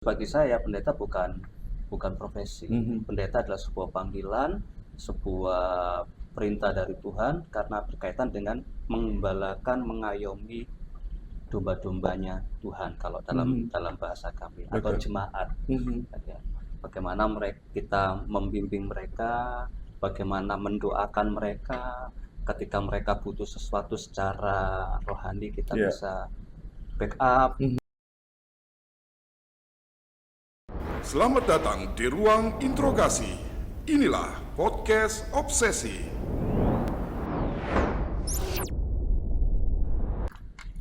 Bagi saya pendeta bukan bukan profesi. Mhm. Pendeta adalah sebuah panggilan, sebuah perintah dari Tuhan karena berkaitan dengan mengembalakan, mengayomi domba-dombanya Tuhan kalau dalam Mhm. dalam bahasa kami atau Betul. jemaat. Mhm. Ya. Bagaimana kita membimbing mereka, bagaimana mendoakan mereka ketika mereka butuh sesuatu secara rohani kita Iya. bisa backup. Selamat datang di ruang interogasi. Inilah podcast Obsesi.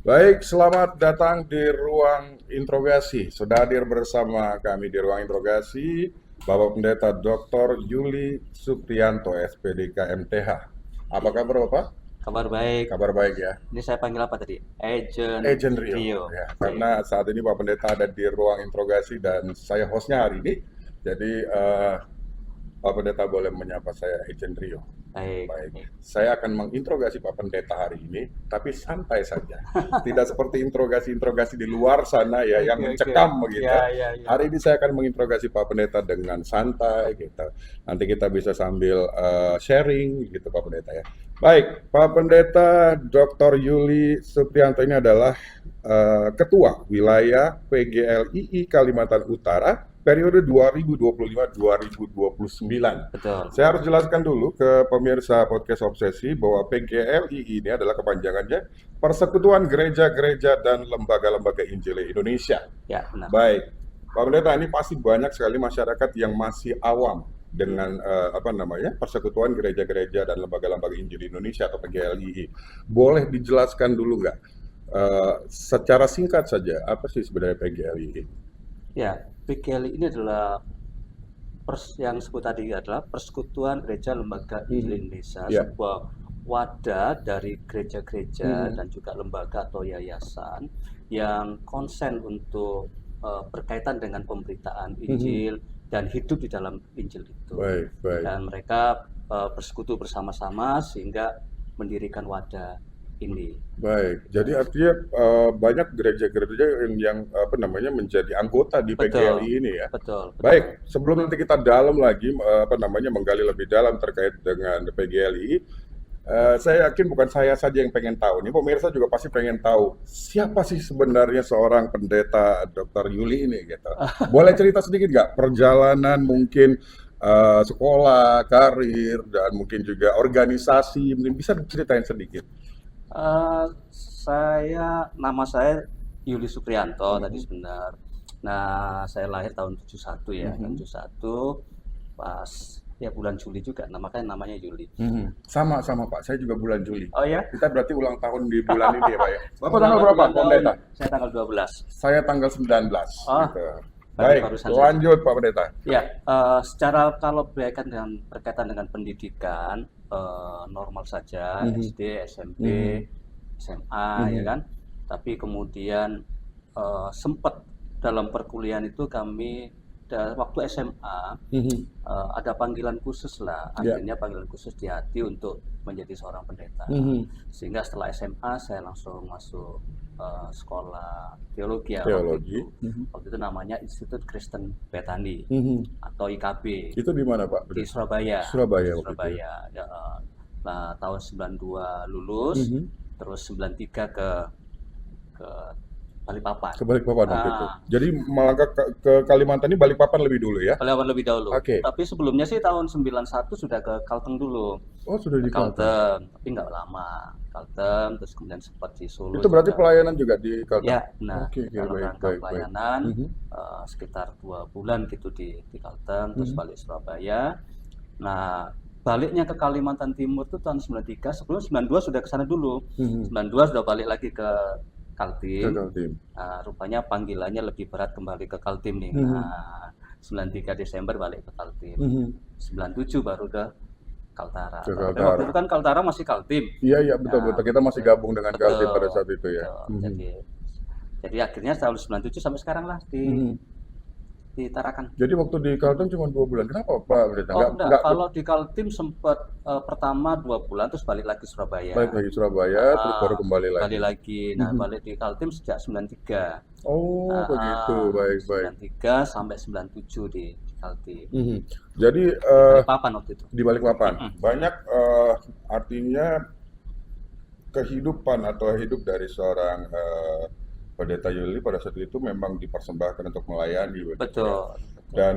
Baik, selamat datang di ruang interogasi. Sudah hadir bersama kami di ruang interogasi Bapak Pendeta Dr. Yuli Supriyanto, SPDK MTH. Apa kabar Bapak? Kabar baik. Kabar baik ya. Ini saya panggil apa tadi? Agent Rio. Ya, karena saat ini Pak Pendeta ada di ruang interogasi dan saya hostnya hari ini. Jadi Pak Pendeta boleh menyapa saya Agent Rio. Baik. Saya akan menginterogasi Pak Pendeta hari ini, tapi santai saja. Tidak seperti interogasi-interogasi di luar sana ya, yang mencekam begitu. Ya. Hari ini saya akan menginterogasi Pak Pendeta dengan santai gitu. Nanti kita bisa sambil sharing gitu Pak Pendeta ya. Baik, Pak Pendeta Dr. Yuli Supriyanto ini adalah Ketua Wilayah PGLII Kalimantan Utara periode 2025-2029. Betul. Saya harus jelaskan dulu ke pemirsa podcast Obsesi bahwa PGLII ini adalah kepanjangannya Persekutuan Gereja-Gereja dan Lembaga-Lembaga Injil Indonesia. Ya, benar. Baik, Pak Pendeta, ini pasti banyak sekali masyarakat yang masih awam dengan Persekutuan Gereja-Gereja dan Lembaga-Lembaga Injil Indonesia atau PGLII. Boleh dijelaskan dulu nggak? Secara singkat saja, apa sih sebenarnya PGLII? Ya, PGLII ini adalah yang disebut tadi adalah Persekutuan Gereja Lembaga Injil Indonesia, sebuah wadah dari gereja-gereja dan juga lembaga atau yayasan yang konsen untuk berkaitan dengan pemberitaan Injil dan hidup di dalam Injil itu. Baik. Dan mereka bersekutu bersama-sama sehingga mendirikan wadah ini. Baik, jadi artinya banyak gereja-gereja yang menjadi anggota di PGLI ini ya. Betul. Baik, sebelum nanti kita dalam lagi menggali lebih dalam terkait dengan PGLI, saya yakin bukan saya saja yang pengen tahu. Ini pemirsa juga pasti pengen tahu siapa sih sebenarnya seorang pendeta Dr. Yuli ini gitu. Boleh cerita sedikit nggak perjalanan mungkin sekolah, karir, dan mungkin juga organisasi, mungkin bisa diceritain sedikit. Nama saya Yuli Supriyanto tadi sebentar. Nah, saya lahir tahun 71 ya, tahun 71 pas ya bulan Juli juga. Makanya namanya Yuli. Sama Pak, saya juga bulan Juli. Oh ya? Kita berarti ulang tahun di bulan ini ya Pak ya. Bapak tanggal berapa, Pendeta? Saya tanggal 12. Saya tanggal 19. Oh, gitu. Baik, lanjut Pak Pendeta. Ya, secara kalau berkaitan dengan pendidikan normal saja, SD, SMP, SMA ya kan. Tapi kemudian sempat dalam perkuliahan itu kami waktu SMA ada panggilan khusus lah, akhirnya panggilan khusus di hati untuk menjadi seorang pendeta. Sehingga setelah SMA saya langsung masuk sekolah teologi. Waktu itu namanya Institut Kristen Bethany atau IKB. Itu di mana Pak? Di Surabaya. Ya, nah, tahun 92 lulus, terus 93 ke Balikpapan. Ke Balikpapan waktu itu. Jadi melangkah ke Kalimantan ini Balikpapan lebih dulu ya? Balikpapan lebih dahulu. Oke. Tapi sebelumnya sih tahun 91 sudah ke Kalteng dulu. Oh, sudah di Kalteng. Tapi nggak lama. Kalteng, terus kemudian sempat di Solo. Itu berarti pelayanan juga di Kalteng? Ya, benar. Dalam rangka pelayanan sekitar 2 bulan gitu di Kalteng, terus balik Surabaya. Nah, baliknya ke Kalimantan Timur itu tahun 93, sebelum 92 sudah ke sana dulu. 92 sudah balik lagi ke Kaltim. Nah, rupanya panggilannya lebih berat kembali ke Kaltim nih. Nah, 93 Desember balik ke Kaltim. 97 baru ke Kaltara. Tapi waktu itu kan Kaltara masih Kaltim. Iya, betul. Kita masih gabung dengan Kaltim pada saat itu ya. Jadi akhirnya tahun 97 sampai sekarang lah di di Tarakan. Jadi waktu di Kalteng cuma 2 bulan. Kenapa Pak Pendeta? Oh enggak, Nggak kalau di Kaltim sempat pertama 2 bulan terus balik lagi balik Surabaya. lagi Surabaya, terus baru kembali lagi. Balik lagi. Nah, Mhm. balik di Kaltim sejak 93. Oh, begitu. Baik, baik. 93 sampai 97 di Kaltim. Mhm. Jadi Balikpapan waktu itu. di Balikpapan banyak artinya kehidupan atau hidup dari seorang Pendeta Yuli pada saat itu memang dipersembahkan untuk melayani, begitu ya. Betul. Dan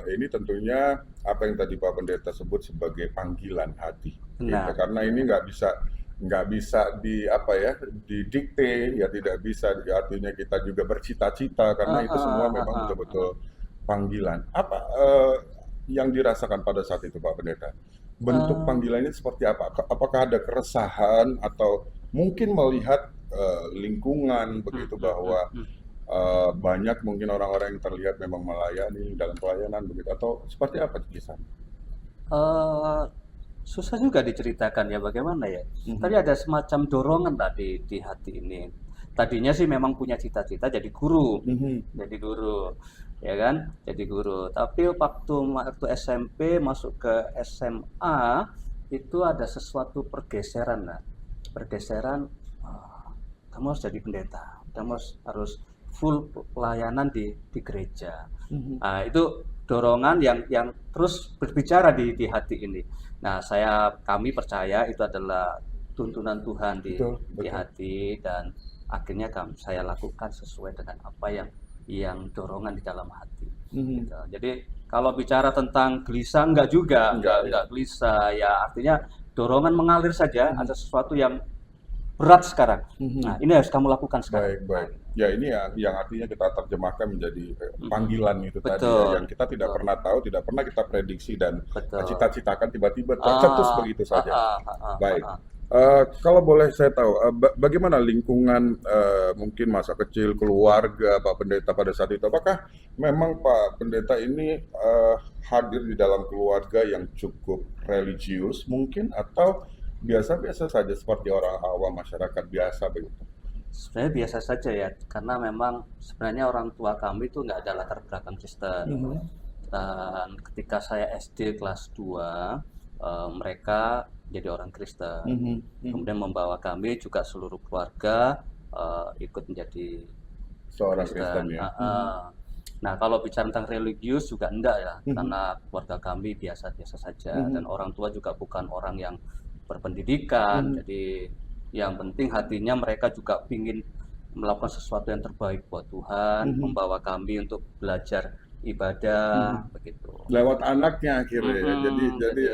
ini tentunya apa yang tadi Pak Pendeta sebut sebagai panggilan hati, gitu. Benar. Karena ini nggak bisa di apa ya, didikte, ya tidak bisa, artinya kita juga bercita-cita karena itu semua memang betul-betul panggilan. Apa yang dirasakan pada saat itu Pak Pendeta? Bentuk panggilan ini seperti apa? Apakah ada keresahan atau mungkin melihat lingkungan begitu bahwa banyak mungkin orang-orang yang terlihat memang melayani dalam pelayanan begitu, atau seperti apa kisahnya? Eh, Susah juga diceritakan ya bagaimana ya. Tapi ada semacam dorongan tadi di hati ini. Tadinya sih memang punya cita-cita jadi guru, ya kan? Jadi guru. Tapi waktu SMP masuk ke SMA itu ada sesuatu pergeseran, nah. Pergeseran, kamu harus jadi pendeta, kamu harus full pelayanan di gereja. Nah, itu dorongan yang terus berbicara di hati ini. Nah, kami percaya itu adalah tuntunan Tuhan di hati, dan akhirnya saya lakukan sesuai dengan apa yang dorongan di dalam hati. Gitu. Jadi kalau bicara tentang gelisah enggak juga, enggak gelisah ya, artinya dorongan mengalir saja. Ada sesuatu yang berat sekarang. Nah, ini harus kamu lakukan sekarang. Baik. Ya, ini yang artinya kita terjemahkan menjadi panggilan itu tadi Betul. ya, yang kita tidak pernah tahu, tidak pernah kita prediksi dan Betul. cita-citakan tiba-tiba tercetus begitu saja. Baik. ah. Kalau boleh saya tahu, bagaimana lingkungan mungkin masa kecil keluarga Pak Pendeta pada saat itu? Apakah memang Pak Pendeta ini hadir di dalam keluarga yang cukup religius mungkin, atau biasa-biasa saja seperti orang awam masyarakat biasa begitu? Sebenarnya biasa saja ya, karena memang sebenarnya orang tua kami itu nggak ada latar belakang Kristen. Dan ketika saya SD kelas 2, mereka jadi orang Kristen. Kemudian membawa kami juga seluruh keluarga ikut menjadi Seorang Kristen ya. Nah, kalau bicara tentang religius juga enggak ya, karena keluarga kami biasa-biasa saja, dan orang tua juga bukan orang yang berpendidikan. Jadi yang penting hatinya mereka juga ingin melakukan sesuatu yang terbaik buat Tuhan, membawa kami untuk belajar ibadah begitu. Lewat anaknya akhirnya ya. Jadi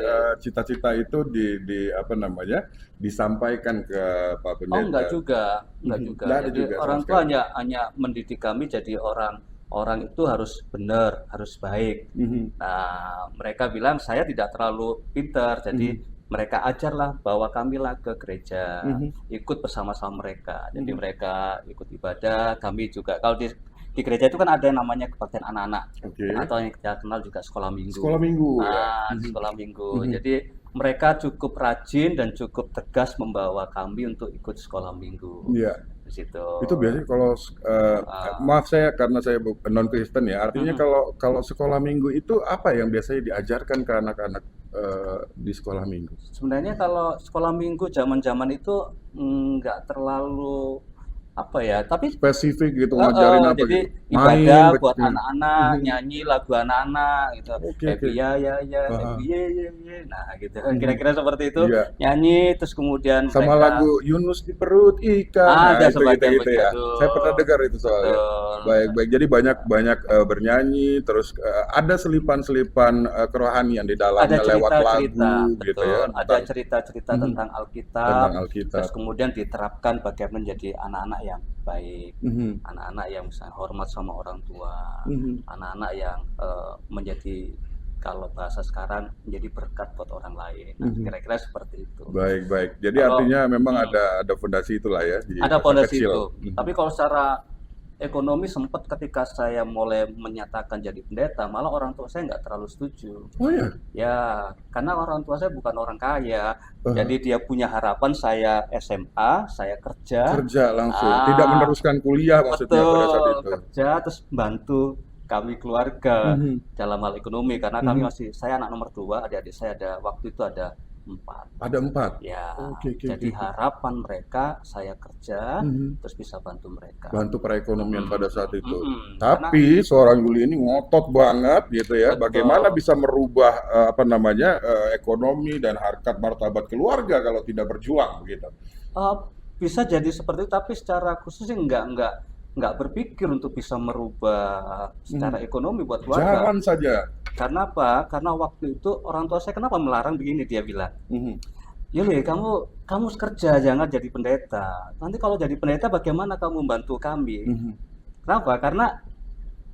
cita-cita itu disampaikan ke Pak Pendeta. Oh, enggak juga. Jadi orang tua hanya mendidik kami jadi orang itu harus benar, harus baik. Nah, mereka bilang saya tidak terlalu pintar, jadi mereka ajarlah, bawa kamilah ke gereja, ikut bersama-sama mereka. Jadi mereka ikut ibadah, kami juga kalau di gereja itu kan ada yang namanya kebaktian anak-anak, atau yang kita kenal juga sekolah minggu. Sekolah minggu. Sekolah minggu. Jadi mereka cukup rajin dan cukup tegas membawa kami untuk ikut sekolah minggu. Iya. Di situ. Itu biasanya kalau maaf karena saya non Kristen ya, artinya kalau sekolah minggu itu apa yang biasanya diajarkan ke anak-anak di sekolah minggu? Sebenarnya kalau sekolah minggu zaman-zaman itu nggak terlalu apa ya, tapi spesifik gitu, ngajarin apa jadi gitu? ibadah buat anak-anak, nyanyi lagu anak-anak gitu. Happy ya, nah gitu. Kira-kira seperti itu. Nyanyi terus kemudian sama mereka, lagu Yunus di perut ikan. Ada sebagian gitu ya. Saya pernah dengar itu soalnya. Baik. Jadi banyak bernyanyi, terus ada selipan-selipan kerohanian di dalamnya lewat lagu gitu ya. Ada cerita-cerita tentang Alkitab. Terus kemudian diterapkan bagaimana menjadi anak-anak yang baik, anak-anak yang misalnya hormat sama orang tua, anak-anak yang menjadi, kalau bahasa sekarang, menjadi berkat buat orang lain. Nah, kira-kira seperti itu. Baik. Jadi artinya memang ada fondasi itulah ya. Ada fondasi itu. Tapi kalau secara ekonomi sempat ketika saya mulai menyatakan jadi pendeta, malah orang tua saya nggak terlalu setuju. Oh ya? Ya, karena orang tua saya bukan orang kaya, jadi dia punya harapan saya SMA, saya kerja langsung, tidak meneruskan kuliah maksudnya pada saat itu. Kerja terus bantu kami keluarga Mhm. dalam hal ekonomi, karena kami Mhm. masih, saya anak nomor 2, adik-adik saya ada waktu itu ada 4. Ada 4. Ya, Oke, oke, oke, jadi oke. harapan mereka saya kerja Mhm. terus bisa bantu mereka. Bantu perekonomian pada saat Mm, itu. karena Tapi seorang Yuli ini ngotot banget gitu ya, bagaimana betul. bisa merubah apa namanya ekonomi dan harkat martabat keluarga kalau tidak berjuang begitu. Eh, bisa jadi seperti itu, tapi secara khusus sih nggak berpikir untuk bisa merubah secara Mhm. ekonomi buat keluarga. Jalan saja. Karena apa? Karena waktu itu orang tua saya kenapa melarang begini, dia bilang, Mhm. Yuli, kamu kerja, jangan jadi pendeta. Nanti kalau jadi pendeta bagaimana kamu membantu kami? Mhm. Kenapa? Karena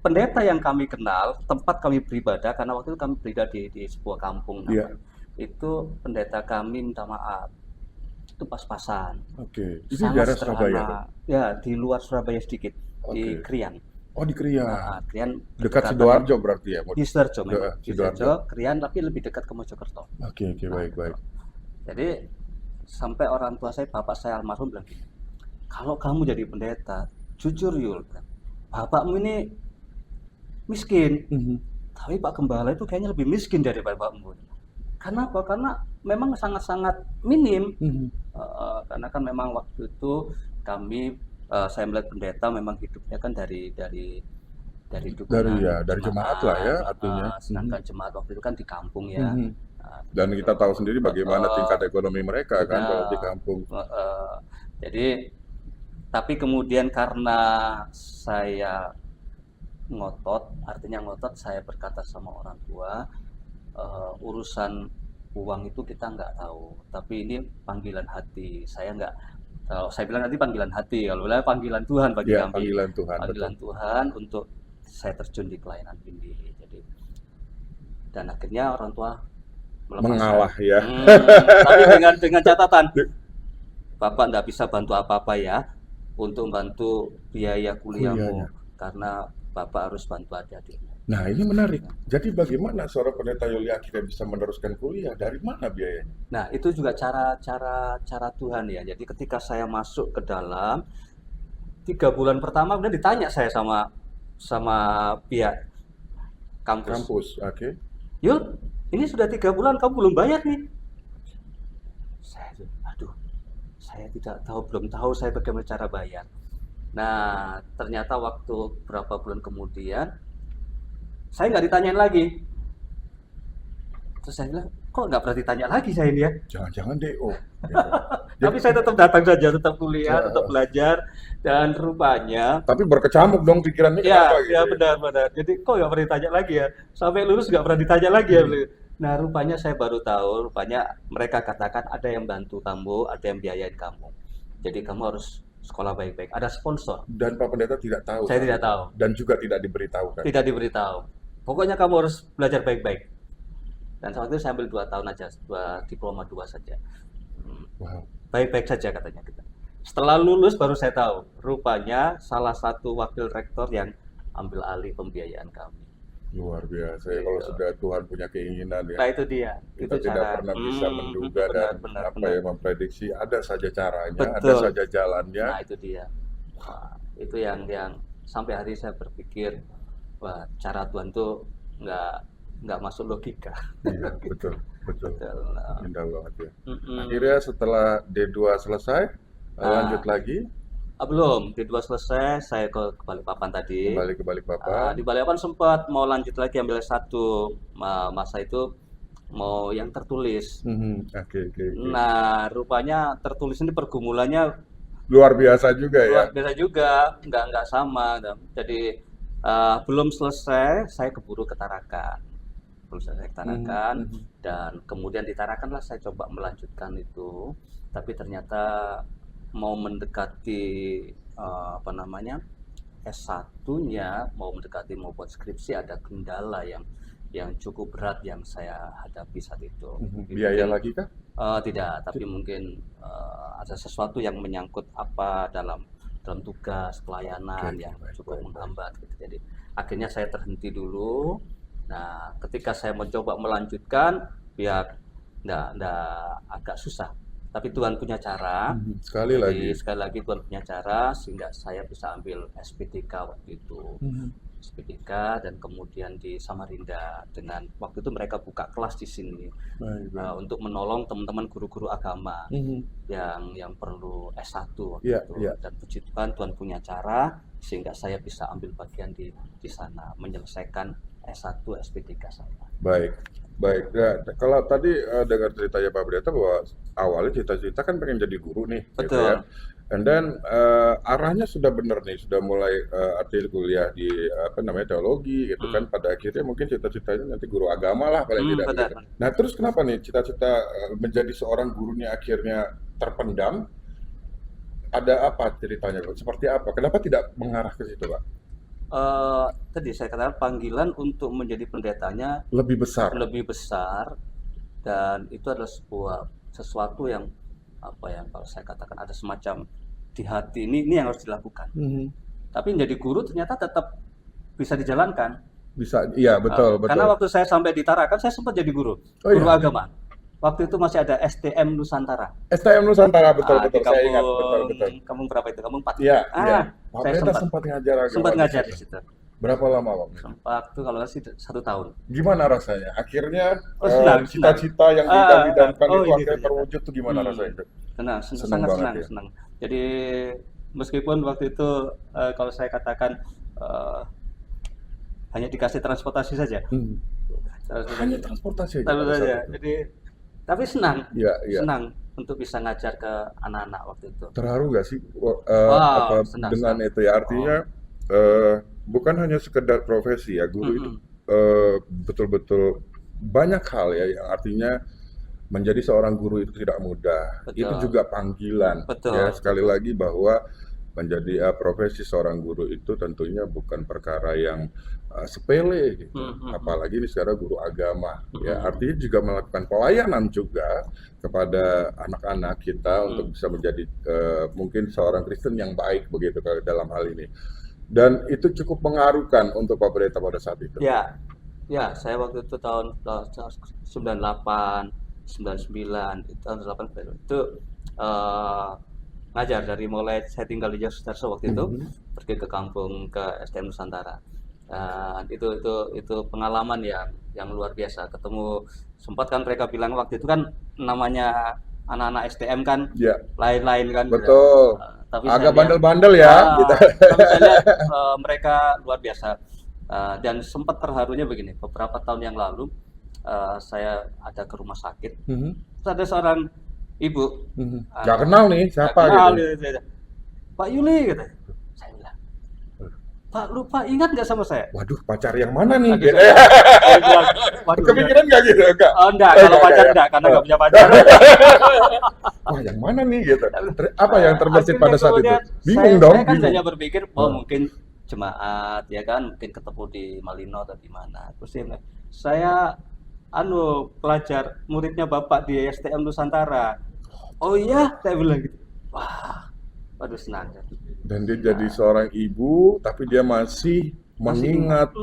pendeta yang kami kenal, tempat kami beribadah, karena waktu itu kami beribadah di sebuah kampung Iya. namanya. Itu pendeta kami minta maaf, itu pas-pasan, Oke. Ini sangat daerah Surabaya. sederhana. Ya, di luar Surabaya sedikit, di Oke. Krian. Oh di Krian. Krian Dekat berdekatan Sidoarjo berarti ya? di Sidoarjo memang. Di Sidoarjo. Sidoarjo, Krian, tapi lebih dekat ke Mojokerto. Oke, oke, baik, baik. Jadi sampai orang tua saya, bapak saya almarhum bilang gini, kalau kamu jadi pendeta, jujur Yul, bapakmu ini miskin, Mhm. tapi Pak Gembala itu kayaknya lebih miskin daripada bapakmu. Karena apa? Karena memang sangat-sangat minim. Mhm. Karena kan memang waktu itu kami, saya melihat pendeta memang hidupnya kan dari dukungan Dari jemaat lah ya artinya. sedangkan jemaat waktu itu kan di kampung ya. Mhm. Nah, Dan kita tahu sendiri bagaimana tingkat ekonomi mereka kan kalau di benar. kampung. Jadi, tapi kemudian karena saya ngotot, artinya ngotot, saya berkata sama orang tua, urusan uang itu kita nggak tahu, tapi ini panggilan hati. Saya nggak, kalau saya bilang nanti panggilan hati, kalau bilang panggilan Tuhan bagi Ya, kami, panggilan Tuhan, betul. panggilan Tuhan untuk saya terjun di pelayanan ini. Jadi, dan akhirnya orang tua melepaskan. Mengalah ya. Tapi dengan catatan, Bapak nggak bisa bantu apa-apa ya untuk bantu biaya kuliahmu, Kuliahnya. karena Bapak harus bantu adik-adikmu. Nah, ini menarik. Jadi bagaimana seorang pendeta Yuli akhirnya bisa meneruskan kuliah? Dari mana biayanya? Nah, itu juga cara Tuhan ya. Jadi ketika saya masuk ke dalam 3 bulan pertama, udah ditanya saya sama pihak kampus. Kampus, oke. Yul, ini sudah 3 bulan kamu belum bayar nih. Aduh, saya tidak tahu, belum tahu saya bagaimana cara bayar. Nah, ternyata waktu berapa bulan kemudian, saya nggak ditanyain lagi. Terus saya bilang, kok nggak pernah ditanya lagi saya ini ya? Jangan-jangan DO. Tapi saya tetap datang saja, tetap kuliah, tetap belajar, dan rupanya, Tapi berkecamuk dong pikirannya kenapa gitu ya benar-benar. Jadi kok nggak pernah ditanya lagi ya? Sampai lulus nggak pernah ditanya lagi ya? Nah, rupanya saya baru tahu, rupanya mereka katakan ada yang bantu kamu, ada yang biayain kamu. Jadi kamu harus sekolah baik-baik. Ada sponsor. Dan Pak Pendeta tidak tahu. Saya tidak tahu. Dan juga tidak diberitahukan. Tidak diberitahu. Pokoknya kamu harus belajar baik-baik. Dan saat itu saya ambil 2 tahun aja, diploma 2 saja. Wow. Baik-baik saja katanya kita. Setelah lulus baru saya tahu, rupanya salah satu wakil rektor yang ambil alih pembiayaan kami. Luar biasa ya, kalau sudah Tuhan punya keinginan ya. Nah itu dia. Kita itu tidak cara. pernah bisa menduga dan memprediksi. Ada saja caranya, Betul. ada saja jalannya. Nah itu dia. Wah, itu yang sampai hari saya berpikir, wah cara Tuhan tuh nggak masuk logika. Iya, betul. Betul. Indah banget ya. Akhirnya setelah D2 selesai, lanjut lagi. Belum, D2 selesai, saya ke Balikpapan tadi. Kembali ke Balikpapan. Di Balikpapan sempat mau lanjut lagi ambil S1, masa itu mau yang tertulis. Oke. Nah, rupanya tertulis ini pergumulannya luar biasa juga ya. luar biasa juga, nggak sama. Jadi belum selesai, saya keburu ke Tarakan. Belum selesai ke Tarakan, dan kemudian di Tarakan lah saya coba melanjutkan itu, tapi ternyata mau mendekati S1-nya, mau mendekati mau buat skripsi, ada kendala yang cukup berat yang saya hadapi saat itu. Biaya lagi kah? Tidak, tapi mungkin ada sesuatu yang menyangkut apa dalam tugas pelayanan yang cukup menghambat gitu. Jadi akhirnya saya terhenti dulu. Nah, ketika saya mencoba melanjutkan, ya agak susah. Tapi Tuhan punya cara. Sekali lagi Tuhan punya cara sehingga saya bisa ambil SP3 waktu itu. SPDK, dan kemudian di Samarinda, dengan waktu itu mereka buka kelas di sini untuk menolong teman-teman guru-guru agama yang perlu S1 waktu itu. Dan puji Tuhan, Tuhan punya cara sehingga saya bisa ambil bagian di sana menyelesaikan S1 SPDK saya. Baik. Ya, kalau tadi dengar ceritanya Pak Pendeta bahwa awalnya cita-cita kan pengen jadi guru nih, Betul. gitu ya. And then arahnya sudah benar nih, sudah mulai artinya kuliah di teologi gitu kan. Pada akhirnya mungkin cita-citanya nanti guru agama lah paling tidak. Gitu. Nah terus kenapa nih cita-cita menjadi seorang guru ini akhirnya terpendam? Ada apa ceritanya, Pak? Seperti apa? Kenapa tidak mengarah ke situ, Pak? Tadi saya katakan panggilan untuk menjadi pendetanya lebih besar, dan itu adalah sesuatu yang kalau saya katakan ada semacam di hati ini yang harus dilakukan. Tapi menjadi guru ternyata tetap bisa dijalankan. Bisa, iya betul. Karena waktu saya sampai di Tarakan, saya sempat jadi guru agama. Waktu itu masih ada STM Nusantara. STM Nusantara, betul. Saya ingat, betul. Kampung berapa itu? Kampung 4. Iya. Saya sempat ngajar agama. Sempat ngajar di situ. Berapa lama, Bang? Sempat tuh kalau sih 1 tahun. Gimana rasanya? Akhirnya cita-cita yang diidam-idamkan itu akhirnya terwujud tuh gimana rasanya? Sangat senang. Jadi meskipun waktu itu kalau saya katakan hanya dikasih transportasi saja. Hanya transportasi saja. Jadi tapi senang. Senang untuk bisa ngajar ke anak-anak waktu itu. Terharu gak sih senang. itu ya? Artinya bukan hanya sekedar profesi ya, guru itu betul-betul banyak hal ya, yang artinya menjadi seorang guru itu tidak mudah. Betul. Itu juga panggilan. Ya, sekali lagi bahwa menjadi profesi seorang guru itu tentunya bukan perkara yang sepele gitu. Apalagi ini sekarang guru agama. Ya, artinya juga melakukan pelayanan juga kepada anak-anak kita untuk bisa menjadi mungkin seorang Kristen yang baik begitu dalam hal ini. Dan itu cukup mengharukan untuk Pak Pendeta pada saat itu. Ya, saya waktu itu tahun 98, 99, tahun 8 itu ngajar dari mulai saya tinggal di Sudarso waktu itu, pergi ke kampung ke STM Nusantara. Itu pengalaman yang luar biasa. Ketemu, sempat kan mereka bilang waktu itu kan namanya anak-anak STM kan lain-lain kan. Betul. Tapi agak bandel-bandel ya. Gitu. Tapi saya lihat mereka luar biasa. Dan sempat terharunya begini, beberapa tahun yang lalu saya ada ke rumah sakit. Terus ada seorang ibu. Gak kenal nih siapa gitu. Pak Yuli gitu. Saya bilang, Pak, lupa ingat nggak sama saya? Waduh, pacar yang mana nih? Gitu. Kepikiran nggak gitu? Enggak, kalau pacar enggak, karena nggak punya pacar. Wah, yang mana nih gitu? Apa yang terbesit pada saat itu? Bingung dong. Saya kan hanya berpikir, mungkin jemaat, ya kan, mungkin ketemu di Malino atau di mana. Terus saya pelajar muridnya Bapak di STM Nusantara. Oh iya, saya bilang gitu. Wah, waduh senang. Dan dia jadi seorang ibu, tapi dia masih mengingat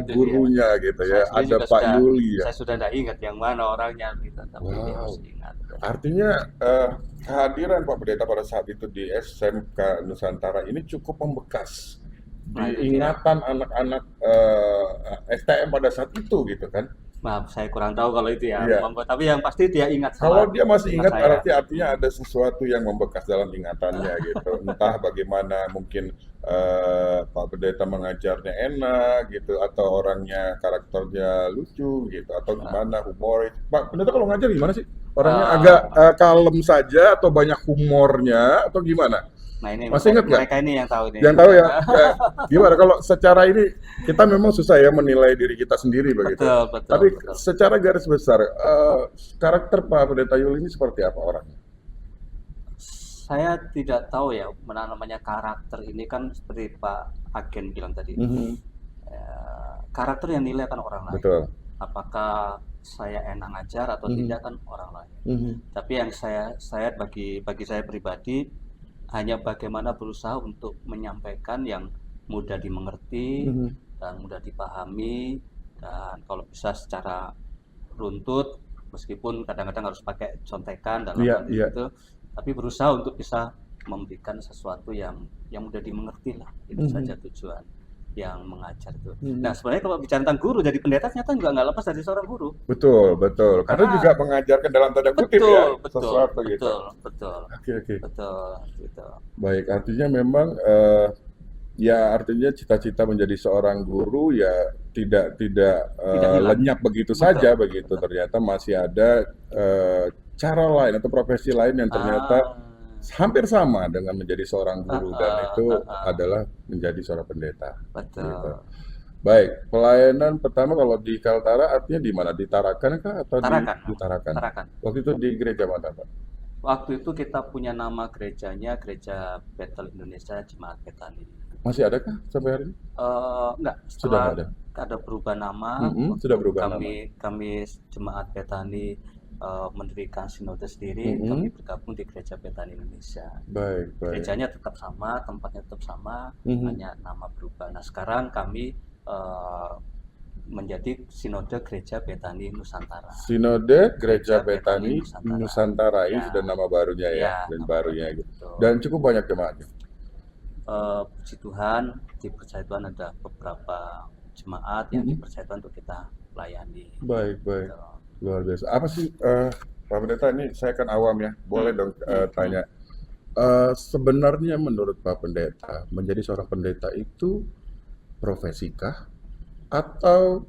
gurunya gitu ya. Ada Pak Yuli ya. Saya sudah tidak ingat yang mana orangnya gitu, tapi dia masih ingat. Artinya kehadiran Pak Pendeta pada saat itu di SMK Nusantara ini cukup membekas di ingatan anak-anak STM pada saat itu gitu kan. Maaf, saya kurang tahu kalau itu ya. Tapi yang pasti dia ingat. Kalau dia masih ingat, artinya ada sesuatu yang membekas dalam ingatannya gitu. Entah bagaimana mungkin Pak Pendeta mengajarnya enak gitu, atau orangnya karakternya lucu gitu, atau gimana humoris. Pak Pendeta kalau ngajar gimana sih? Orangnya agak kalem saja atau banyak humornya atau gimana? Nah ini masih ingat nggak? Mereka ini yang tahu nih. Yang tahu ya. Gimana kalau secara ini kita memang susah ya menilai diri kita sendiri begitu. Betul. Tapi secara garis besar karakter Pak Pendeta Yuli ini seperti apa orangnya? Saya tidak tahu ya, namanya karakter ini kan seperti Pak Agen bilang tadi. Karakter yang nilai kan orang lain. Betul. Apakah saya enak ngajar atau tidak kan orang lain. Tapi yang saya bagi saya pribadi hanya bagaimana berusaha untuk menyampaikan yang mudah dimengerti dan mudah dipahami, dan kalau bisa secara runtut, meskipun kadang-kadang harus pakai contekan dalam hal itu, tapi berusaha untuk bisa memberikan sesuatu yang mudah dimengerti lah. Itu saja tujuan. yang mengajar itu. Nah, sebenarnya kalau bicara tentang guru, jadi pendeta ternyata juga nggak lepas dari seorang guru. Betul, betul. Karena Karena juga mengajarkan dalam tanda kutip betul, ya, betul, sesuatu gitu. betul, betul, Oke, oke. betul, gitu. Baik, artinya memang ya artinya cita-cita menjadi seorang guru ya tidak Tidak hilang. lenyap begitu Betul, saja begitu. betul. Ternyata masih ada cara lain atau profesi lain yang ternyata Ah, hampir sama dengan menjadi seorang ah, guru dan ah, itu ah, ah. adalah menjadi seorang pendeta. Gitu. Betul. Baik, pelayanan pertama kalau di Kaltara artinya di mana? Di Tarakan kah atau Tarakan, di Tarakan? Tarakan. Waktu itu di gereja mana, Pak? Waktu itu kita punya nama gerejanya Gereja Bethel Indonesia Jemaat Betani. Masih ada kah sampai hari ini? Enggak, Sudah setelah nggak ada. ada berubah nama, Sudah waktu berubah nama. kami Jemaat Betani mendirikan sinode sendiri, kami bergabung di Gereja Betani Indonesia. Baik, baik. Gerejanya tetap sama, tempatnya tetap sama, hanya nama berubah. Nah, sekarang kami menjadi sinode Gereja Betani Nusantara. Sinode Gereja Gereja Betani Betani Nusantara ini Ya, sudah nama barunya ya, ya, dan nama barunya barunya, gitu. betul. Dan cukup banyak jemaatnya. Puji Tuhan, di Percaya Tuhan ada beberapa jemaat yang dipercaya Tuhan untuk kita layani. Baik, baik. Gitu. Luar biasa. Apa sih, Pak Pendeta, ini saya kan awam ya, boleh dong tanya. Sebenarnya menurut Pak Pendeta, menjadi seorang pendeta itu profesikah? Atau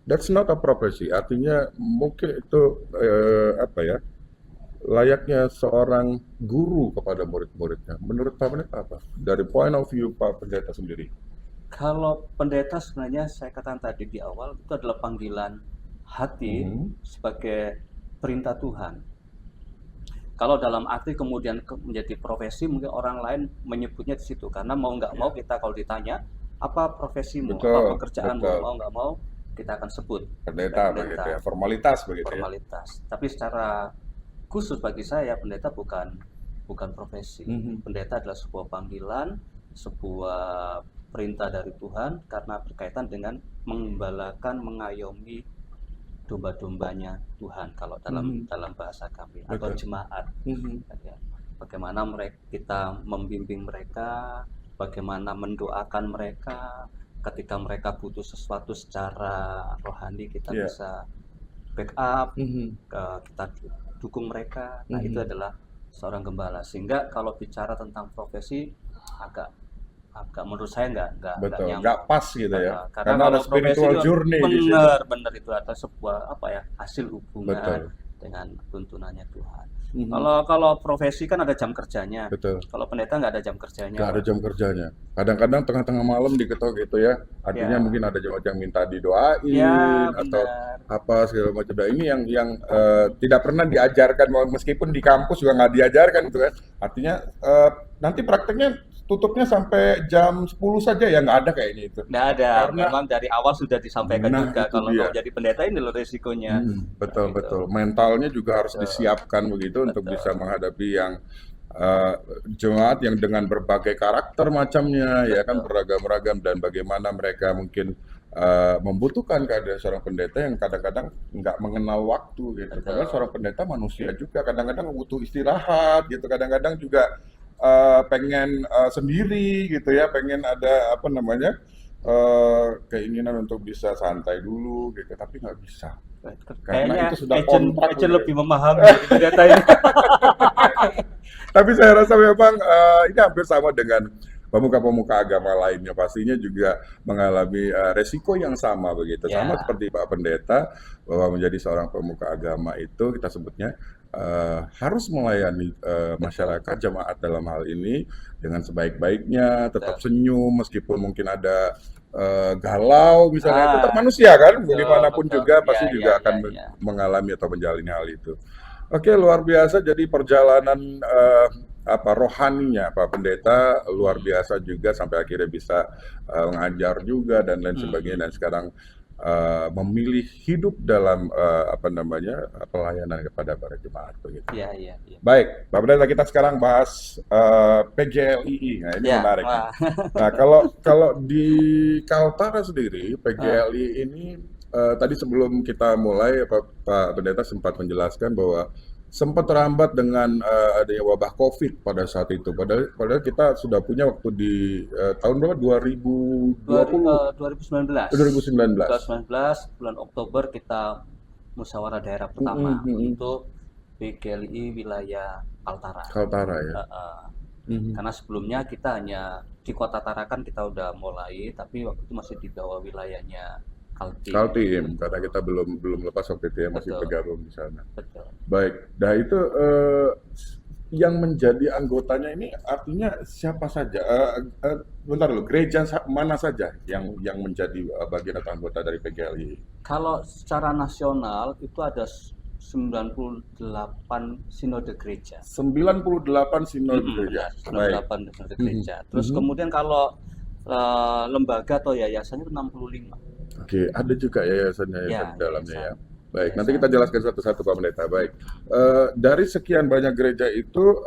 that's not a profesi, artinya mungkin itu apa ya, layaknya seorang guru kepada murid-muridnya. Menurut Pak Pendeta apa? Dari point of view Pak Pendeta sendiri. Kalau pendeta sebenarnya saya katakan tadi di awal itu adalah panggilan hati sebagai perintah Tuhan. Kalau dalam arti kemudian menjadi profesi, mungkin orang lain menyebutnya di situ. Karena mau nggak mau kita kalau ditanya, apa profesimu, Betul, apa pekerjaanmu, betul. mau nggak mau kita akan sebut Pendeta begitu ya, formalitas begitu ya. formalitas. Tapi secara khusus bagi saya, pendeta bukan profesi. Pendeta adalah sebuah panggilan, sebuah perintah dari Tuhan karena berkaitan dengan mengembalakan, mengayomi domba-dombanya Tuhan kalau dalam bahasa kami atau jemaat. Bagaimana kita membimbing mereka, bagaimana mendoakan mereka ketika mereka butuh sesuatu secara rohani, kita bisa backup, kita dukung mereka. Nah, itu adalah seorang gembala. Sehingga kalau bicara tentang profesi agak menurut saya nggak nyambung. Nggak pas gitu ya. Karena ada kalau spiritual profesi journey di situ. benar itu ada sebuah hasil hubungan dengan tuntunannya Tuhan. Kalau profesi kan ada jam kerjanya. Betul. Kalau pendeta nggak ada jam kerjanya. Nggak ada jam kerjanya. Kadang-kadang tengah-tengah malam diketok gitu ya. Artinya mungkin ada jemaat yang minta didoain atau apa segala macam. Nah, ini yang tidak pernah diajarkan, meskipun di kampus juga nggak diajarkan itu kan. Artinya nanti prakteknya tutupnya sampai jam 10 saja ya, nggak ada kayaknya itu. Nggak ada. Memang dari awal sudah disampaikan juga kalau mau jadi pendeta ini loh resikonya. Betul, betul. Mentalnya juga harus disiapkan begitu untuk bisa menghadapi yang jemaat yang dengan berbagai karakter macamnya, ya kan, beragam-ragam, dan bagaimana mereka mungkin membutuhkan kehadiran seorang pendeta yang kadang-kadang nggak mengenal waktu gitu. Padahal seorang pendeta manusia juga, kadang-kadang butuh istirahat gitu, kadang-kadang juga pengen sendiri gitu ya, pengen ada apa namanya keinginan untuk bisa santai dulu gitu, tapi nggak bisa. Karena itu sudah kontrak. Agent lebih memahami pendeta ini. Tapi saya rasa memang ini hampir sama dengan pemuka-pemuka agama lainnya, pastinya juga mengalami resiko yang sama begitu. Sama seperti Pak Pendeta, bahwa menjadi seorang pemuka agama itu kita sebutnya harus melayani masyarakat, jemaat dalam hal ini dengan sebaik-baiknya, tetap senyum meskipun mungkin ada galau misalnya, tetap manusia kan, bagaimanapun juga pasti juga akan mengalami atau menjalani hal itu. Oke, luar biasa. Jadi perjalanan rohaninya Pak Pendeta luar biasa juga, sampai akhirnya bisa mengajar juga dan lain sebagainya, dan sekarang memilih hidup dalam pelayanan kepada para jemaat begitu. Iya. Baik, Pak Pendeta, kita sekarang bahas PGLII. Nah, ini menarik. Nah, kalau di Kaltara sendiri, PGLII ini tadi sebelum kita mulai Pak Pendeta sempat menjelaskan bahwa sempat terhambat dengan adanya wabah COVID pada saat itu. Padahal kita sudah punya waktu di tahun berapa? 2020, 2019. 2019. 2019 bulan Oktober kita musyawarah daerah pertama untuk PGLI wilayah Kaltara. Kaltara ya. Karena sebelumnya kita hanya di Kota Tarakan kita udah mulai, tapi waktu itu masih di bawah wilayahnya Kaltim, karena kita belum lepas waktu itu ya, masih Betul. bergabung di sana. Betul. Baik, nah itu yang menjadi anggotanya ini artinya siapa saja? Bentar dulu, gereja mana saja yang menjadi bagian atau anggota dari PGLI? Kalau secara nasional itu ada 98 sinode gereja. 98 sinode gereja. Baik. 98 sinode gereja. Terus kemudian kalau lembaga atau yayasannya itu 65. Oke, ada juga yayasan Ya, di dalamnya ya. yayasan. Baik, nanti kita jelaskan satu-satu Pak Pendeta. Baik, dari sekian banyak gereja itu,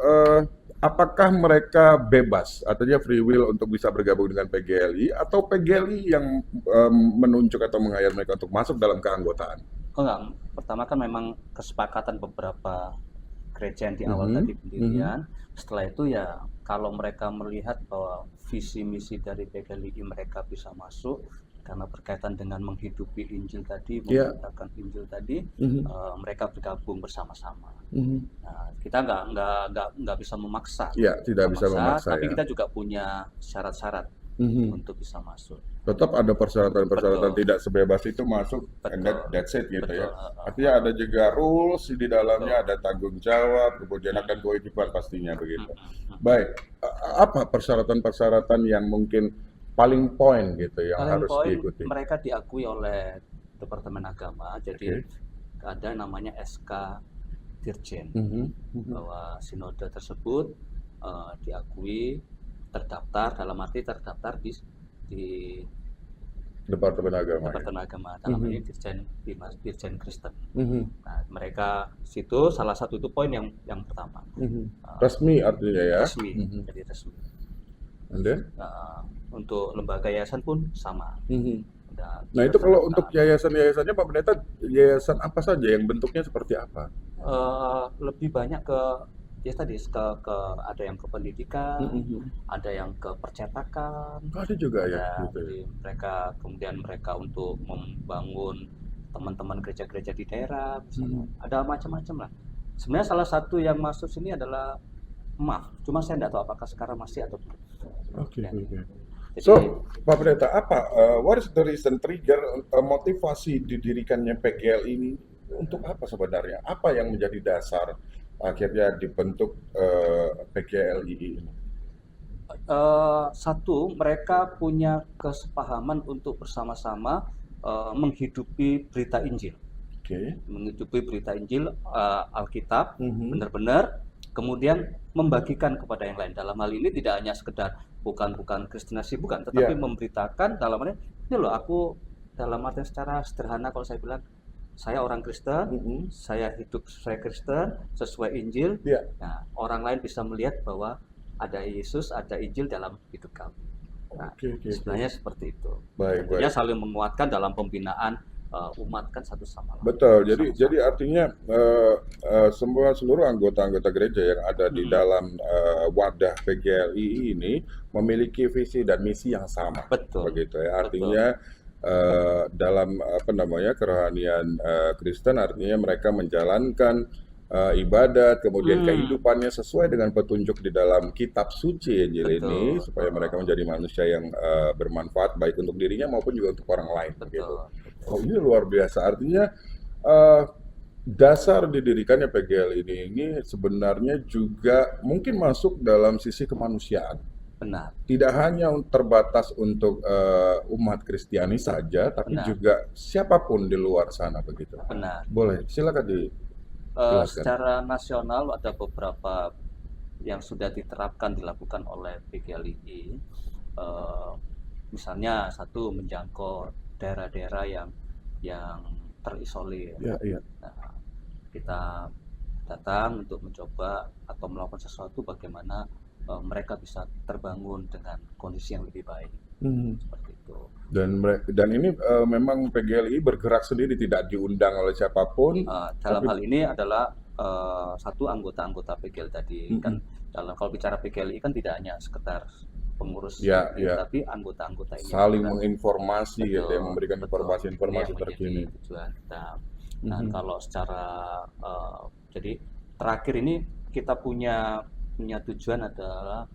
apakah mereka bebas, artinya free will untuk bisa bergabung dengan PGLI, atau PGLI yang menunjuk atau meng-hire mereka untuk masuk dalam keanggotaan? Oh enggak, pertama kan memang kesepakatan beberapa gereja yang di awal tadi pendirian. Setelah itu ya kalau mereka melihat bahwa visi misi dari PGLI mereka bisa masuk karena berkaitan dengan menghidupi Injil tadi, memberitakan Injil tadi, mereka bergabung bersama-sama. Nah, kita nggak bisa memaksa. Ya, tidak bisa memaksa. Tapi ya. kita juga punya syarat-syarat untuk bisa masuk. Tetap ada persyaratan-persyaratan, Betul. tidak sebebas itu masuk, and Betul. that's it gitu Betul. ya. Artinya ada juga rules di dalamnya, ada tanggung jawab, kemudian ada kewajiban pastinya begitu. Baik, apa persyaratan-persyaratan yang mungkin paling poin gitu yang Paling harus poin diikuti? mereka diakui oleh Departemen Agama, jadi ada namanya SK Dirjen bahwa sinode tersebut diakui, terdaftar, dalam arti terdaftar di Departemen Agama. Departemen Agama, dalam ini Dirjen Kristen. Nah, mereka situ salah satu itu poin yang pertama. Resmi artinya ya. Resmi, jadi resmi. And then? Untuk lembaga yayasan pun sama. Nah itu kalau untuk yayasan-yayasannya Pak Pendeta, yayasan apa saja yang bentuknya seperti apa? Lebih banyak ke ya tadi ke ada yang ke pendidikan, ada yang ke percetakan, Ada juga ya. ya, Gitu. jadi kemudian mereka untuk membangun teman-teman gereja-gereja di daerah, misalnya. Ada macam-macam lah. Sebenarnya salah satu yang masuk sini adalah MAF, cuma saya tidak tahu apakah sekarang masih atau tidak. Oke. Jadi, So, Pak Pendeta, what is the reason trigger motivasi didirikannya PGL ini untuk apa sebenarnya? Apa yang menjadi dasar akhirnya dibentuk PGLI ini? satu, mereka punya kesepahaman untuk bersama-sama menghidupi berita Injil. Menghidupi berita Injil, Alkitab, benar-benar, kemudian membagikan kepada yang lain. Dalam hal ini tidak hanya sekedar bukan kristenasi, bukan, tetapi memberitakan dalam arti, ini loh aku dalam arti secara sederhana kalau saya bilang, saya orang Kristen, saya hidup sesuai Kristen, sesuai Injil. Nah, orang lain bisa melihat bahwa ada Yesus, ada Injil dalam hidup kami. Nah, sebenarnya seperti itu. Tentunya saling menguatkan dalam pembinaan umat kan satu sama lain. Betul. Jadi artinya seluruh anggota-anggota gereja yang ada di dalam wadah PGLI ini memiliki visi dan misi yang sama. Betul. Begitu ya. Artinya dalam kerohanian Kristen, artinya mereka menjalankan ibadat, kemudian kehidupannya sesuai dengan petunjuk di dalam kitab suci Injil ini, supaya mereka menjadi manusia yang bermanfaat baik untuk dirinya maupun juga untuk orang lain. Begitu. Oh, ini luar biasa. Artinya dasar didirikannya PGL ini sebenarnya juga mungkin masuk dalam sisi kemanusiaan. Benar. Tidak hanya terbatas untuk umat Kristiani saja, tapi juga siapapun di luar sana begitu. Benar. Boleh, silakan dijelaskan. Secara nasional ada beberapa yang sudah diterapkan dilakukan oleh PGLI. Misalnya satu, menjangkau daerah-daerah yang terisolir. Nah, kita datang untuk mencoba atau melakukan sesuatu bagaimana mereka bisa terbangun dengan kondisi yang lebih baik. Seperti itu. gitu. Dan ini memang PGLI bergerak sendiri, tidak diundang oleh siapapun, Dalam tapi hal ini adalah satu anggota-anggota PGL tadi kan, kalau bicara PGLI kan tidak hanya sekedar pengurus ya, ini, ya tapi anggota-anggota ini yang saling bergerak. menginformasi gitu ya, Betul, memberikan betul. Ini informasi-informasi yang menjadi terkini. tujuan kita. Nah, kalau secara jadi terakhir ini kita punya tujuan adalah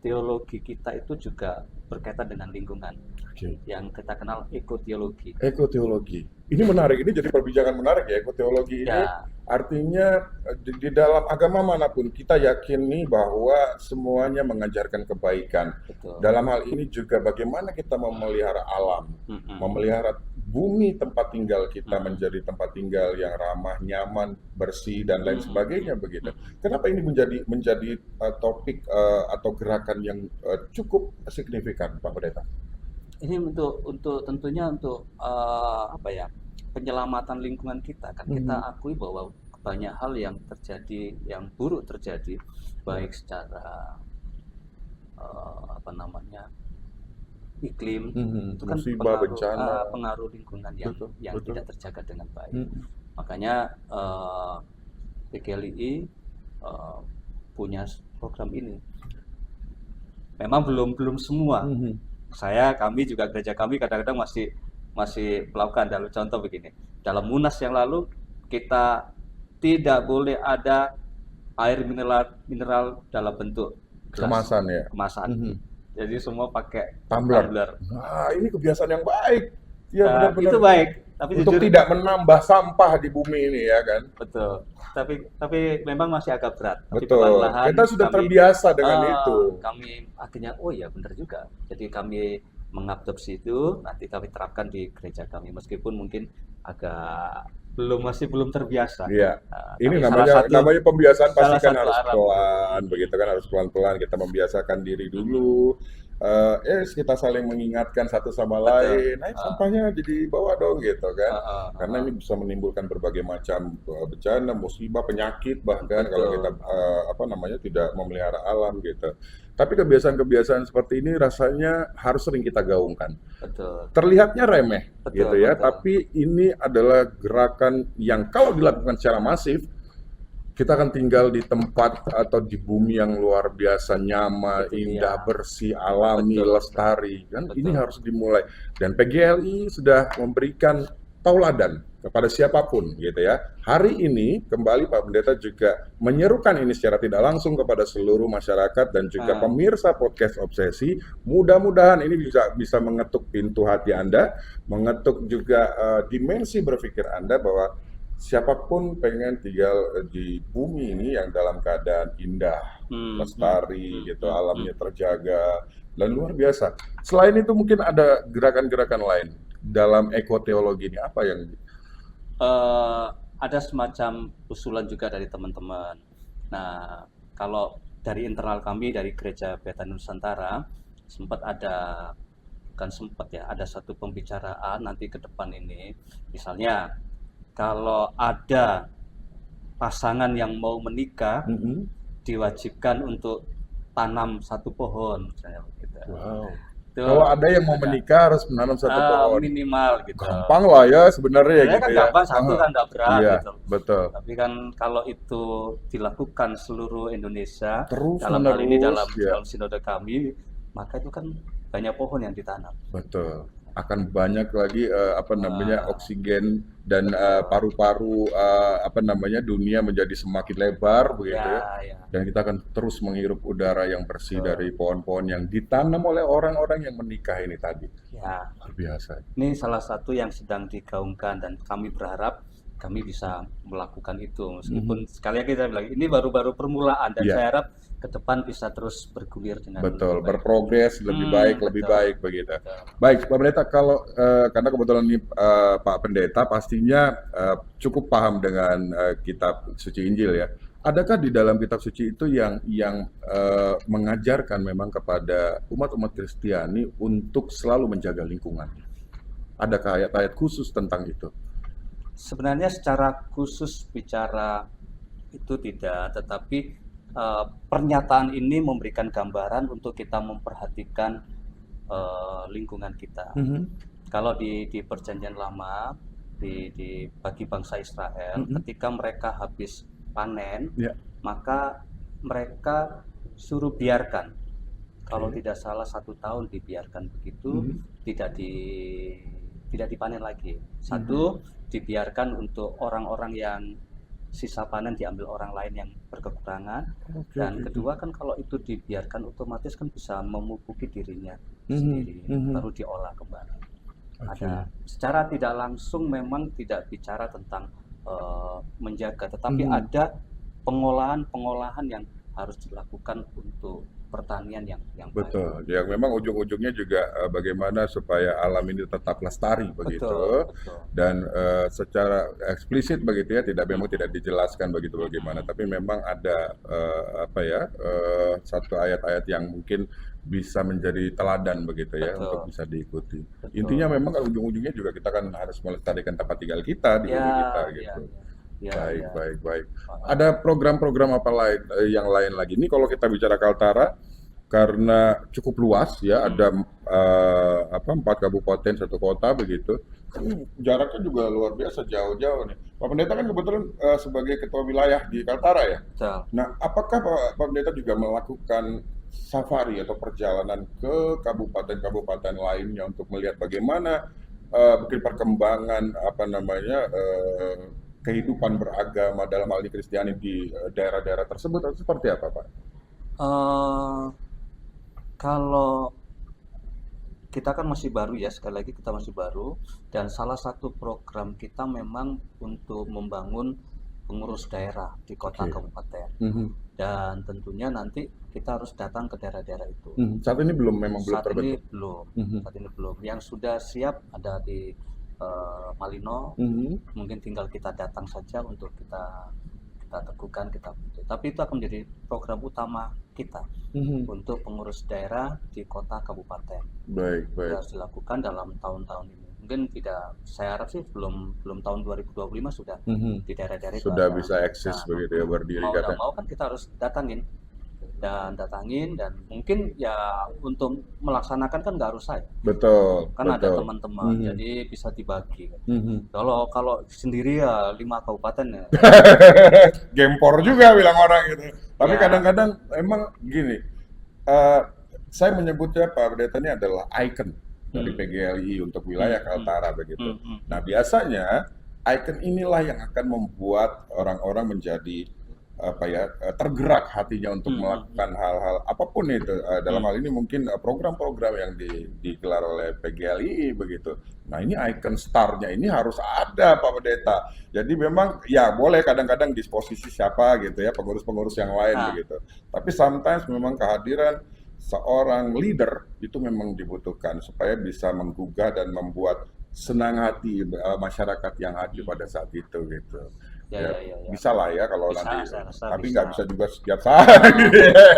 teologi kita itu juga berkaitan dengan lingkungan, Oke. yang kita kenal ekoteologi. Ekoteologi. Ini menarik, ini jadi perbincangan menarik ya. Ekoteologi ini Ya, artinya di dalam agama manapun kita yakini bahwa semuanya mengajarkan kebaikan. betul. Dalam hal ini juga bagaimana kita memelihara alam, memelihara bumi tempat tinggal kita menjadi tempat tinggal yang ramah, nyaman, bersih dan lain sebagainya begitu. Kenapa ini menjadi topik atau gerakan yang cukup signifikan, Pak Pendeta? Ini untuk tentunya untuk apa ya, penyelamatan lingkungan kita kan. Kita akui bahwa banyak hal yang terjadi, yang buruk terjadi, baik secara apa namanya, iklim, itu kan Musibah, bencana. pengaruh lingkungan yang Betul. tidak terjaga dengan baik. Makanya PGLI punya program ini. Memang belum semua. Kami juga gereja kami kadang-kadang masih melakukan. Dalam contoh begini, dalam Munas yang lalu kita tidak boleh ada air mineral dalam bentuk gelas, kemasan. Jadi semua pakai tumbler. Nah, ini kebiasaan yang baik. Ya, benar-benar. Itu baik. Tapi untuk jujur, tidak menambah sampah di bumi ini ya kan. Betul. Tapi memang masih agak berat. Tapi Betul. perlahan-lahan Kita sudah terbiasa dengan itu. Kami akhirnya, oh ya benar juga. Jadi kami mengadopsi itu, nanti kami terapkan di gereja kami. Meskipun mungkin masih belum terbiasa. Iya. Ini tapi namanya pembiasaan, pasti kan harus arah. pelan, begitu kan, harus pelan-pelan kita membiasakan diri dulu. Kita saling mengingatkan satu sama lain. Nah, sampahnya jadi bawa dong gitu kan. Karena ini bisa menimbulkan berbagai macam bencana, musibah, penyakit bahkan kalau kita tidak memelihara alam gitu. Tapi kebiasaan-kebiasaan seperti ini rasanya harus sering kita gaungkan. Betul. Terlihatnya remeh gitu ya, tapi ini adalah gerakan yang kalau dilakukan secara masif, kita akan tinggal di tempat atau di bumi yang luar biasa nyaman, indah, bersih, alami, lestari. Kan ini harus dimulai. Dan PGLI sudah memberikan tauladan kepada siapapun gitu ya. Hari ini kembali Pak Pendeta juga menyerukan ini secara tidak langsung kepada seluruh masyarakat dan juga pemirsa podcast Obsesi. Mudah-mudahan ini bisa mengetuk pintu hati Anda, mengetuk juga dimensi berpikir Anda bahwa siapapun pengen tinggal di bumi ini yang dalam keadaan indah, lestari gitu, alamnya terjaga dan luar biasa. Selain itu mungkin ada gerakan-gerakan lain dalam ekoteologi ini, apa yang ada semacam usulan juga dari teman-teman. Nah, kalau dari internal kami dari Gereja Bethany Nusantara ada satu pembicaraan nanti ke depan ini, misalnya kalau ada pasangan yang mau menikah, diwajibkan untuk tanam satu pohon, misalnya begitu. Wow. Kalau ada yang mau menikah harus menanam satu pohon. Minimal gitu. Gampang lah ya sebenarnya gitu kan ya. Gampang, satu kan nggak berat gitu. Betul. Tapi kan kalau itu dilakukan seluruh Indonesia, Terus dalam hal ini dalam sinode kami, maka itu kan banyak pohon yang ditanam. Betul. Akan banyak lagi oksigen dan paru-paru dunia menjadi semakin lebar begitu ya. Dan kita akan terus menghirup udara yang bersih dari pohon-pohon yang ditanam oleh orang-orang yang menikah ini tadi. Ya. Luar biasa. Ini salah satu yang sedang digaungkan dan kami berharap kami bisa melakukan itu, meskipun sekali lagi kita bilang ini baru permulaan dan saya harap ke depan bisa terus bergulir dengan berprogres lebih baik begitu. Baik, Pak Pendeta, kalau karena kebetulan ini Pak Pendeta pastinya cukup paham dengan kitab suci Injil ya. Adakah di dalam kitab suci itu yang mengajarkan memang kepada umat-umat Kristiani untuk selalu menjaga lingkungan? Adakah ayat-ayat khusus tentang itu? Sebenarnya secara khusus bicara itu tidak, tetapi pernyataan ini memberikan gambaran untuk kita memperhatikan lingkungan kita. Mhm. Kalau di perjanjian lama bagi bangsa Israel, ketika mereka habis panen, Ya. maka mereka suruh biarkan. Kalau Oke. tidak salah 1 tahun dibiarkan begitu, tidak dipanen lagi. Satu, dibiarkan untuk orang-orang yang sisa panen diambil orang lain yang berkekurangan. Oke, Dan oke. kedua kan kalau itu dibiarkan otomatis kan bisa memupuki dirinya Mhm, sendiri, mhm. baru diolah kembali. Oke. Ada secara tidak langsung memang tidak bicara tentang menjaga, tetapi ada pengolahan yang harus dilakukan untuk pertanian yang baik. Betul, yang memang ujung-ujungnya juga bagaimana supaya alam ini tetap lestari begitu, Betul. dan secara eksplisit begitu ya, memang tidak dijelaskan begitu bagaimana, tapi memang ada satu ayat-ayat yang mungkin bisa menjadi teladan begitu ya, Betul. untuk bisa diikuti. Betul. Intinya memang kan ujung-ujungnya juga kita kan harus melestarikan tempat tinggal kita di bumi kita gitu. Baik. Ada program-program apa lain yang lain lagi? Ini kalau kita bicara Kaltara, karena cukup luas ya, ada 4 kabupaten 1 kota begitu. Jaraknya juga luar biasa jauh-jauh nih. Pak Pendeta kan kebetulan sebagai ketua wilayah di Kaltara ya. Betul. Nah, apakah Pak Pendeta juga melakukan safari atau perjalanan ke kabupaten-kabupaten lainnya untuk melihat bagaimana mungkin perkembangan kehidupan beragama dalam hal ini Kristiani di daerah-daerah tersebut, atau seperti apa, Pak? Kalau kita kan masih baru ya, sekali lagi kita masih baru, dan salah satu program kita memang untuk membangun pengurus daerah di kota kabupaten. Dan tentunya nanti kita harus datang ke daerah-daerah itu. Saat ini belum Saat ini terbentuk. belum. Yang sudah siap ada di Malino, mungkin tinggal kita datang saja untuk kita teguhkan, kita bentuk. Tapi itu akan menjadi program utama kita untuk pengurus daerah di kota kabupaten. Baik. Harus dilakukan dalam tahun-tahun ini. Mungkin tidak, saya harap sih belum tahun 2025 sudah di daerah-daerah itu sudah ada. bisa eksis begitu ya, berdiri. Mau tidak mau kan kita harus datangin dan mungkin ya untuk melaksanakan kan nggak harus saya. Betul. Kan ada teman-teman, jadi bisa dibagi. Kalau sendiri ya 5 kabupaten ya. Gempor juga bilang orang gitu. Tapi Ya. kadang-kadang emang gini, saya menyebutnya Pak Pendeta ini adalah ikon dari PGLI untuk wilayah Kaltara begitu. Nah, biasanya ikon inilah yang akan membuat orang-orang menjadi tergerak hatinya untuk melakukan hal-hal apapun itu. Dalam hal ini mungkin program-program yang digelar oleh PGLI begitu. Nah, ini ikon starnya ini harus ada, Pak Pendeta. Jadi memang ya boleh kadang-kadang disposisi siapa gitu ya, pengurus-pengurus yang lain begitu. Tapi sometimes memang kehadiran seorang leader itu memang dibutuhkan supaya bisa menggugah dan membuat senang hati masyarakat yang hadir pada saat itu gitu. Ya. Bisa lah ya kalau Bisa, nanti, saya rasa tapi bisa. nggak bisa juga setiap saat.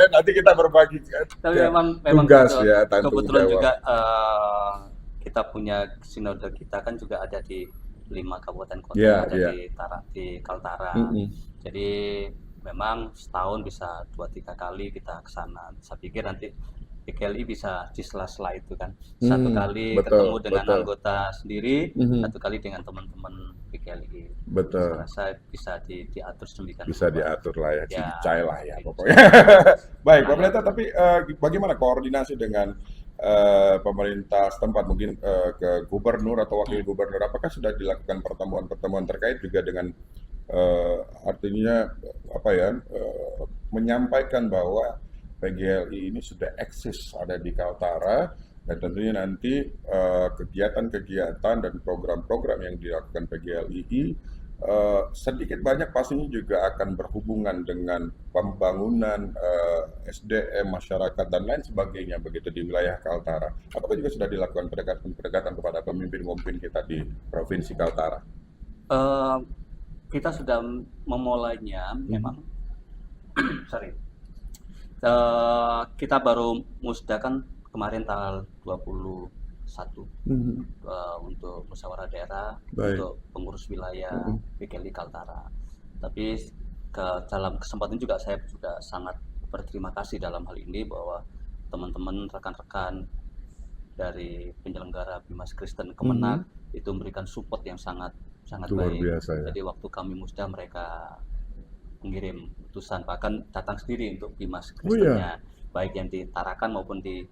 Nanti kita berbagi Tapi memang tugas betul, ya, tanggung kebetulan jawab. juga kita punya sinode kita kan juga ada di 5 kabupaten kota, ada di Kaltara. Jadi memang setahun bisa 2-3 kali kita ke sana. Saya pikir nanti PGLI bisa di sela-sela itu kan, 1 kali ketemu dengan anggota sendiri, 1 kali dengan teman-teman PGLI. Betul. Saya rasa bisa diatur sedemikian. Bisa diatur lah ya, dicai lah ya gitu. pokoknya. Baik, Pak Pendeta, tapi bagaimana koordinasi dengan pemerintah setempat, mungkin ke gubernur atau wakil gubernur? Apakah sudah dilakukan pertemuan-pertemuan terkait juga dengan artinya menyampaikan bahwa PGLI ini sudah eksis ada di Kaltara, dan tentunya nanti kegiatan-kegiatan dan program-program yang dilakukan PGLI sedikit banyak pastinya juga akan berhubungan dengan pembangunan SDM masyarakat dan lain sebagainya begitu di wilayah Kaltara. Apakah juga sudah dilakukan pendekatan kepada pemimpin-pemimpin kita di Provinsi Kaltara? Kita sudah memulainya memang. Kita baru musdakan kemarin tanggal 21 untuk musyawarah daerah. Baik. Untuk pengurus wilayah PGLI Kaltara. Tapi dalam kesempatan juga saya juga sangat berterima kasih dalam hal ini bahwa teman-teman rekan-rekan dari penyelenggara Bimas Kristen Kemenak itu memberikan support yang sangat Luar baik. biasa ya. Jadi waktu kami musda mereka mengirim utusan, bahkan datang sendiri untuk Bimas Kristennya, baik yang di Tarakan maupun di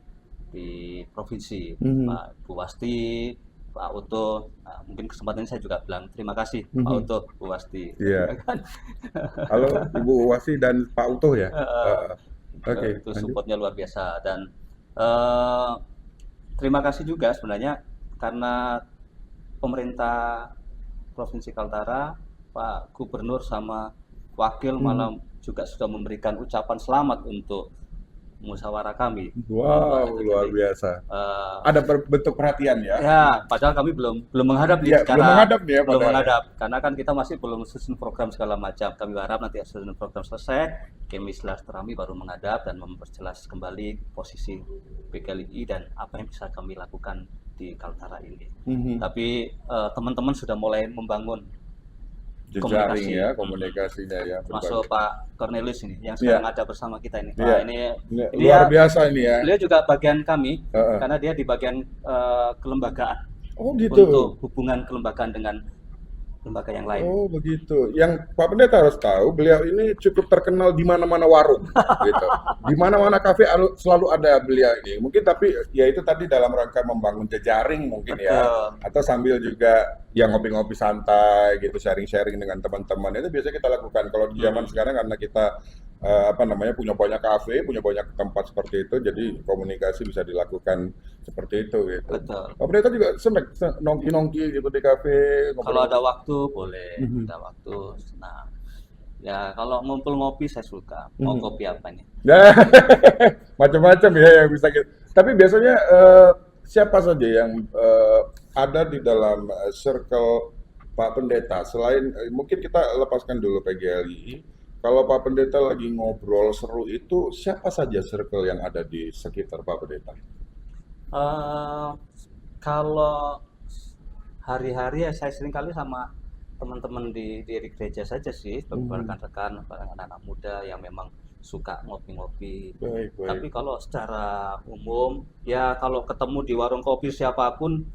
provinsi. Pak Bu Wasti, Pak Uto, mungkin kesempatan ini saya juga bilang terima kasih Pak Uto, Bu Wasti. Iya. Halo Ibu Wasti dan Pak Uto ya. Itu supportnya luar biasa, dan terima kasih juga sebenarnya karena pemerintah Provinsi Kaltara, Pak Gubernur sama Wakil malam juga sudah memberikan ucapan selamat untuk musyawarah kami. Wow, luar biasa. Ada bentuk perhatian ya? Ya, padahal kami belum menghadap nih Ya, belum menghadap nih ya, belum menghadap, karena kan kita masih belum susun program segala macam. Kami berharap nanti susun program selesai, kami silaturahmi baru menghadap dan memperjelas kembali posisi PGLI dan apa yang bisa kami lakukan di Kaltara ini. Tapi teman-teman sudah mulai membangun jejaring ya, komunikasinya ya. Masuk Pak Cornelius ini yang sekarang ada bersama kita ini. Iya. Ini luar biasa ini ya. Beliau juga bagian kami karena dia di bagian kelembagaan. Oh gitu. Untuk hubungan kelembagaan dengan lembaga yang lain. Oh begitu. Yang Pak Pendeta harus tahu, beliau ini cukup terkenal di mana-mana warung, gitu. Di mana-mana kafe selalu ada beliau ini. Mungkin tapi ya itu tadi dalam rangka membangun jejaring mungkin ya, atau sambil juga yang ngopi-ngopi santai gitu, sharing-sharing dengan teman-teman. Itu biasanya kita lakukan. Kalau di zaman sekarang karena kita punya banyak kafe, punya banyak tempat seperti itu, jadi komunikasi bisa dilakukan seperti itu gitu. Betul. Pak Pendeta juga senang nongki-nongki gitu di kafe. Kalau ada waktu boleh, ada waktu. Nah, ya kalau ngumpul ngopi saya suka. Mau kopi apa nih? Macam-macam ya yang bisa gitu. Tapi biasanya siapa saja yang ada di dalam circle Pak Pendeta? Selain mungkin kita lepaskan dulu PGLI. Kalau Pak Pendeta lagi ngobrol seru itu, siapa saja circle yang ada di sekitar Pak Pendeta? Kalau hari-hari ya saya sering kali sama teman-teman di gereja saja sih, rekan-rekan, anak-anak muda yang memang suka ngopi-ngopi. Baik. Tapi kalau secara umum, ya kalau ketemu di warung kopi siapapun,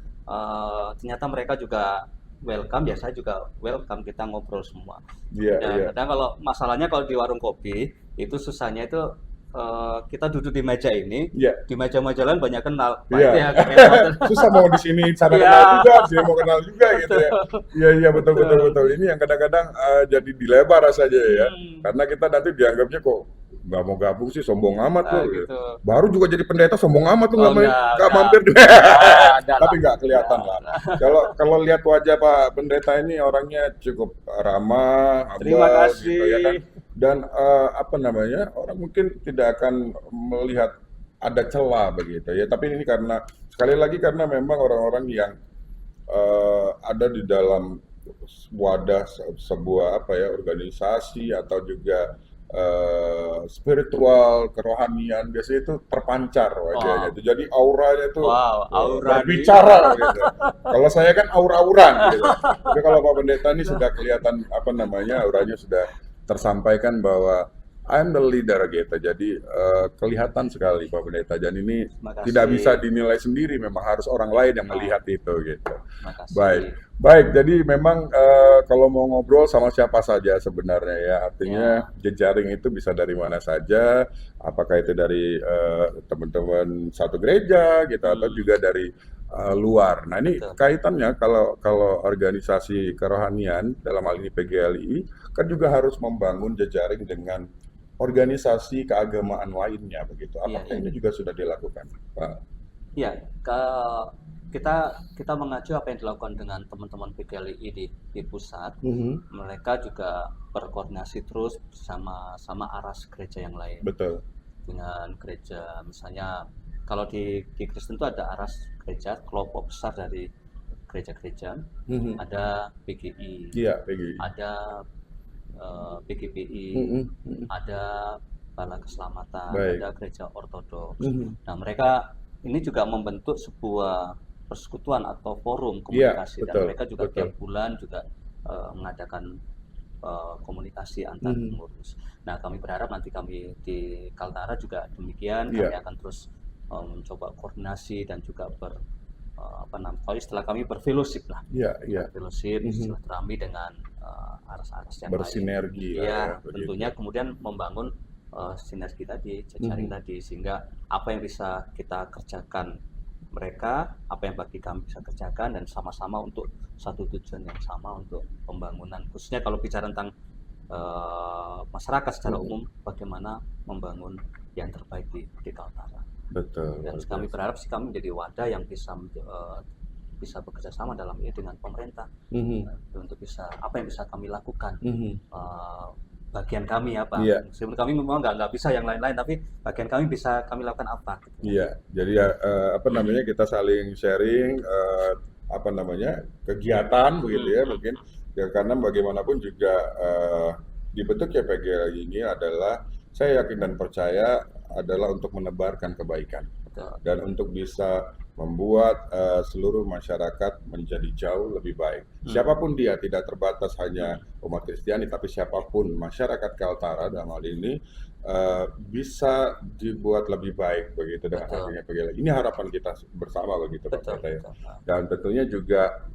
ternyata mereka juga welcome, ya saya juga welcome, kita ngobrol semua. Iya. Kadang kalau masalahnya kalau di warung kopi, itu susahnya itu kita duduk di meja ini, di meja-meja lain banyak kenal. Iya. Susah mau di sini sana kenal juga, sini mau kenal juga gitu ya. Iya betul. Ini yang kadang-kadang jadi dilema rasanya ya. Karena kita nanti dianggapnya kok nggak mau gabung sih, sombong amat tuh. Gitu. Baru juga jadi pendeta sombong amat tuh, nggak mampir. Tapi nggak kelihatan lah. Kalau lihat wajah Pak Pendeta ini orangnya cukup ramah, terima kasih. Gitu, ya kan? Dan orang mungkin tidak akan melihat ada celah begitu ya. Tapi ini karena sekali lagi karena memang orang-orang yang ada di dalam wadah sebuah organisasi atau juga spiritual, kerohanian, biasanya itu terpancar wajahnya. Wow. Jadi auranya itu berbicara gitu. Kalau saya kan aura-auran gitu. Tapi kalau Pak Pendeta ini sudah kelihatan auranya sudah tersampaikan bahwa I'm the leader gitu. Jadi kelihatan sekali Pak Pendeta. Dan ini tidak bisa dinilai sendiri, memang harus orang lain yang melihat itu gitu. Baik, jadi memang kalau mau ngobrol sama siapa saja sebenarnya ya, artinya jejaring itu bisa dari mana saja, apakah itu dari teman-teman satu gereja gitu, atau juga dari luar. Nah ini kaitannya kalau organisasi kerohanian, dalam hal ini PGLI, kan juga harus membangun jejaring dengan organisasi keagamaan lainnya begitu. Apakah ini juga sudah dilakukan, Pak? Iya, kita mengacu apa yang dilakukan dengan teman-teman PGLI di pusat. Mereka juga berkoordinasi terus sama aras gereja yang lain. Betul. Dengan gereja, misalnya kalau di Kristen itu ada aras gereja, kelompok besar dari gereja-gereja. Ada PGI, ada PGPI, ada Bala Keselamatan, ada gereja ortodoks. Nah mereka ini juga membentuk sebuah persekutuan atau forum komunikasi, dan mereka juga tiap bulan juga mengadakan komunikasi antar pengurus. Nah kami berharap nanti kami di Kaltara juga demikian, kami akan terus mencoba koordinasi dan juga kalau istilah kami berfellowship lah, Iya, iya. berfellowship, silaturahmi dengan aras-aras yang lain. Bersinergi lah ya, Iya, begitu. tentunya kemudian membangun sinergi tadi, jejaring tadi, sehingga apa yang bisa kita kerjakan mereka, apa yang bagi kami bisa kerjakan, dan sama-sama untuk satu tujuan yang sama untuk pembangunan. Khususnya kalau bicara tentang masyarakat secara umum, bagaimana membangun yang terbaik di Kaltara. Betul. Dan kami berharap sih kami menjadi wadah yang bisa bekerja sama dalam ini dengan pemerintah untuk bisa apa yang bisa kami lakukan. Bagian kami apa? Iya. Sebenarnya kami memang nggak bisa yang lain-lain, tapi bagian kami bisa kami lakukan apa? Gitu. Iya, jadi apa namanya, kita saling sharing apa namanya, kegiatan begitu ya mungkin ya, karena bagaimanapun juga dibentuknya PGLI ini adalah, saya yakin dan percaya, adalah untuk menebarkan kebaikan. Betul. Dan untuk bisa membuat seluruh masyarakat menjadi jauh lebih baik. Siapapun dia, tidak terbatas hanya umat Kristiani, tapi siapapun masyarakat Kaltara dalam hal ini bisa dibuat lebih baik begitu dengan adanya PGLI. Ini harapan kita bersama begitu Pak Pendeta ya. Dan tentunya juga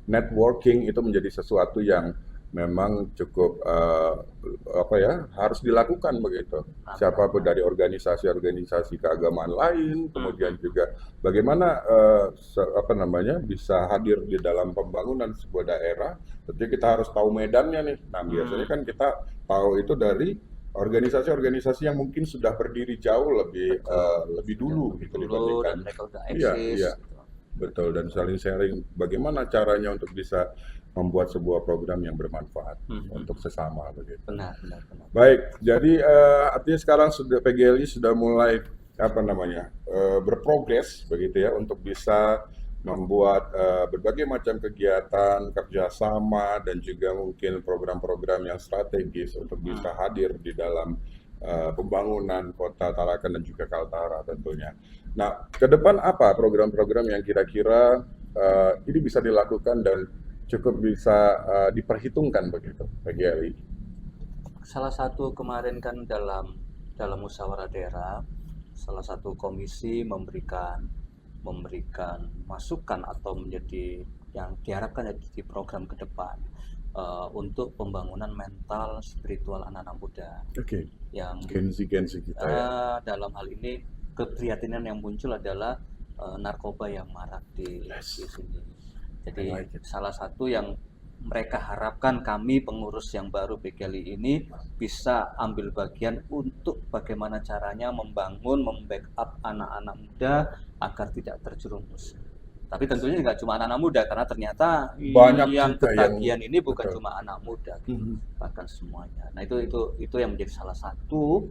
networking itu menjadi sesuatu yang memang cukup harus dilakukan begitu. Siapapun dari organisasi-organisasi keagamaan lain, kemudian juga bagaimana bisa hadir di dalam pembangunan sebuah daerah. Tentunya kita harus tahu medannya nih. Nah, biasanya kan kita tahu itu dari organisasi-organisasi yang mungkin sudah berdiri jauh lebih dulu gitu dibandingkan. Iya. Betul, dan saling sharing bagaimana caranya untuk bisa membuat sebuah program yang bermanfaat untuk sesama begitu. Benar. Baik, jadi artinya sekarang PGLI sudah mulai berprogres begitu ya, untuk bisa membuat berbagai macam kegiatan kerjasama dan juga mungkin program-program yang strategis untuk bisa hadir di dalam pembangunan Kota Tarakan dan juga Kaltara tentunya. Nah, ke depan apa program-program yang kira-kira ini bisa dilakukan dan cukup bisa diperhitungkan begitu PGLI? Salah satu kemarin kan dalam musyawarah daerah, salah satu komisi memberikan masukan atau menjadi yang diharapkan jadi program ke depan untuk pembangunan mental spiritual anak-anak muda. Oke. Yang Gen Z kita ya. Dalam hal ini keprihatinan yang muncul adalah narkoba yang marak di sini. Jadi salah satu yang mereka harapkan kami pengurus yang baru PGLI ini bisa ambil bagian untuk bagaimana caranya membackup anak-anak muda agar tidak terjerumus. Tapi tentunya nggak cuma anak-anak muda, karena ternyata banyak yang ketagihan ini bukan betul. cuma anak muda, bahkan semuanya. Nah itu yang menjadi salah satu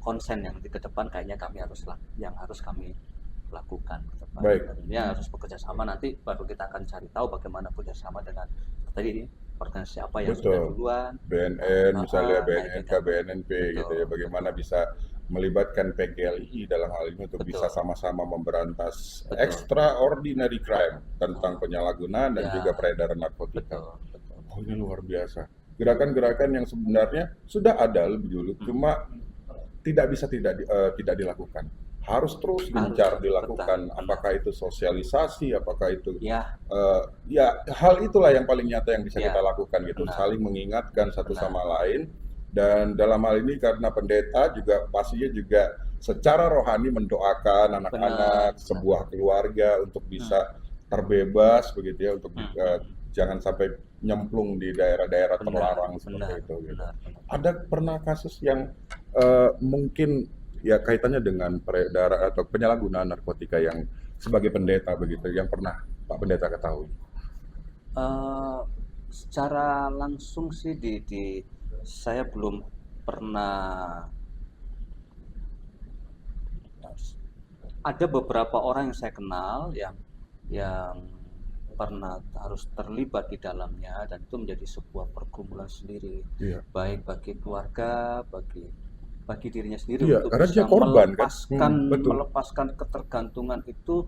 konsen yang di depan kayaknya harus kami lakukan ke depan. Baik. Tentunya harus bekerja sama, nanti baru kita akan cari tahu bagaimana bekerja sama dengan tadi organisasi apa yang sudah duluan. BNN misalnya, BNNK, BNNP gitu ya, bagaimana bisa melibatkan PGLI dalam hal ini untuk bisa sama-sama memberantas extraordinary crime tentang penyalahgunaan dan juga peredaran narkotika. Oh, ini luar biasa. Gerakan-gerakan yang sebenarnya sudah ada lebih dulu, cuma tidak bisa tidak dilakukan. Harus terus gencar dilakukan. Apakah itu sosialisasi, apakah itu hal itulah yang paling nyata yang bisa kita lakukan gitu, saling mengingatkan satu sama lain. Dan dalam hal ini karena pendeta juga pastinya juga secara rohani mendoakan anak-anak, sebuah keluarga untuk bisa terbebas begitu ya, untuk jangan sampai nyemplung di daerah-daerah terlarang seperti itu gitu. Ada pernah kasus yang mungkin ya kaitannya dengan peredaran atau penyalahgunaan narkotika yang sebagai pendeta begitu yang pernah Pak Pendeta ketahui? Secara langsung sih saya belum pernah. Ada beberapa orang yang saya kenal yang pernah harus terlibat di dalamnya, dan itu menjadi sebuah pergumulan sendiri, baik bagi keluarga, bagi dirinya sendiri untuk bisa melepaskan ketergantungan itu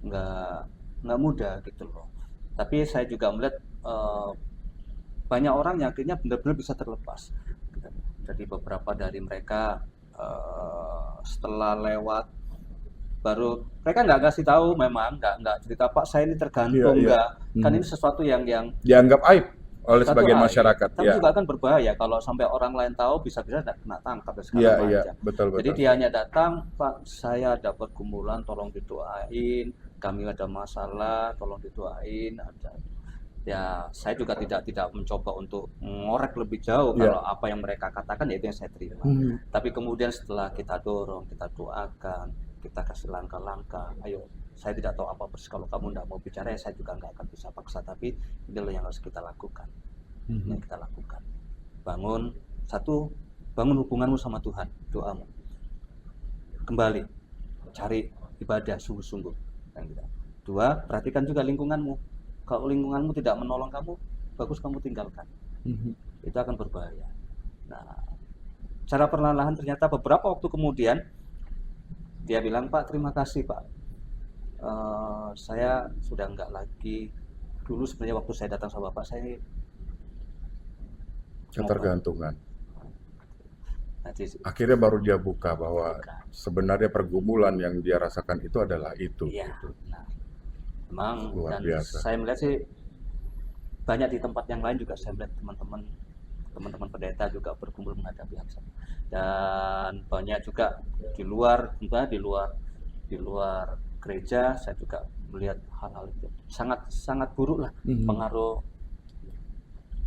nggak mudah gitu loh. Tapi saya juga melihat banyak orang yang akhirnya benar-benar bisa terlepas. Jadi beberapa dari mereka Setelah lewat baru mereka nggak kasih tahu, memang nggak cerita Pak saya ini Iya, tergantung, iya. nggak kan ini sesuatu yang Dianggap aib oleh satu sebagian aib, masyarakat. tapi Ya, juga kan berbahaya kalau sampai orang lain tahu, bisa-bisa kena tangkap dan segala iya, iya, macam. betul, Jadi betul. dia hanya datang, Pak saya ada pergumulan, tolong didoain, kami ada masalah, tolong didoain. Ya saya juga tidak mencoba untuk ngorek lebih jauh, Iya. kalau apa yang mereka katakan ya itu yang saya terima. Tapi kemudian setelah kita dorong, kita doakan, kita kasih langkah-langkah, ayo saya tidak tahu apa persis, kalau kamu tidak mau bicara ya saya juga nggak akan bisa paksa, tapi inilah yang harus kita lakukan. Yang kita lakukan, bangun hubunganmu sama Tuhan, doamu, kembali cari ibadah sungguh-sungguh, yang kita. Dua, perhatikan juga lingkunganmu. Kalau lingkunganmu tidak menolong kamu, bagus kamu tinggalkan, itu akan berbahaya. Nah, cara perlahan-lahan ternyata beberapa waktu kemudian dia bilang, Pak terima kasih Pak, saya sudah enggak lagi, dulu sebenarnya waktu saya datang sama Bapak saya Ketergantungan. nanti Akhirnya baru dia buka bahwa sebenarnya pergumulan yang dia rasakan itu adalah itu. iya. Gitu. Nah, memang Luar dan biasa. saya melihat sih banyak di tempat yang lain juga, saya melihat teman-teman pendeta juga berkumpul menghadapi hal sama, dan banyak juga di luar, di luar gereja saya juga melihat hal-hal itu sangat buruk lah, pengaruh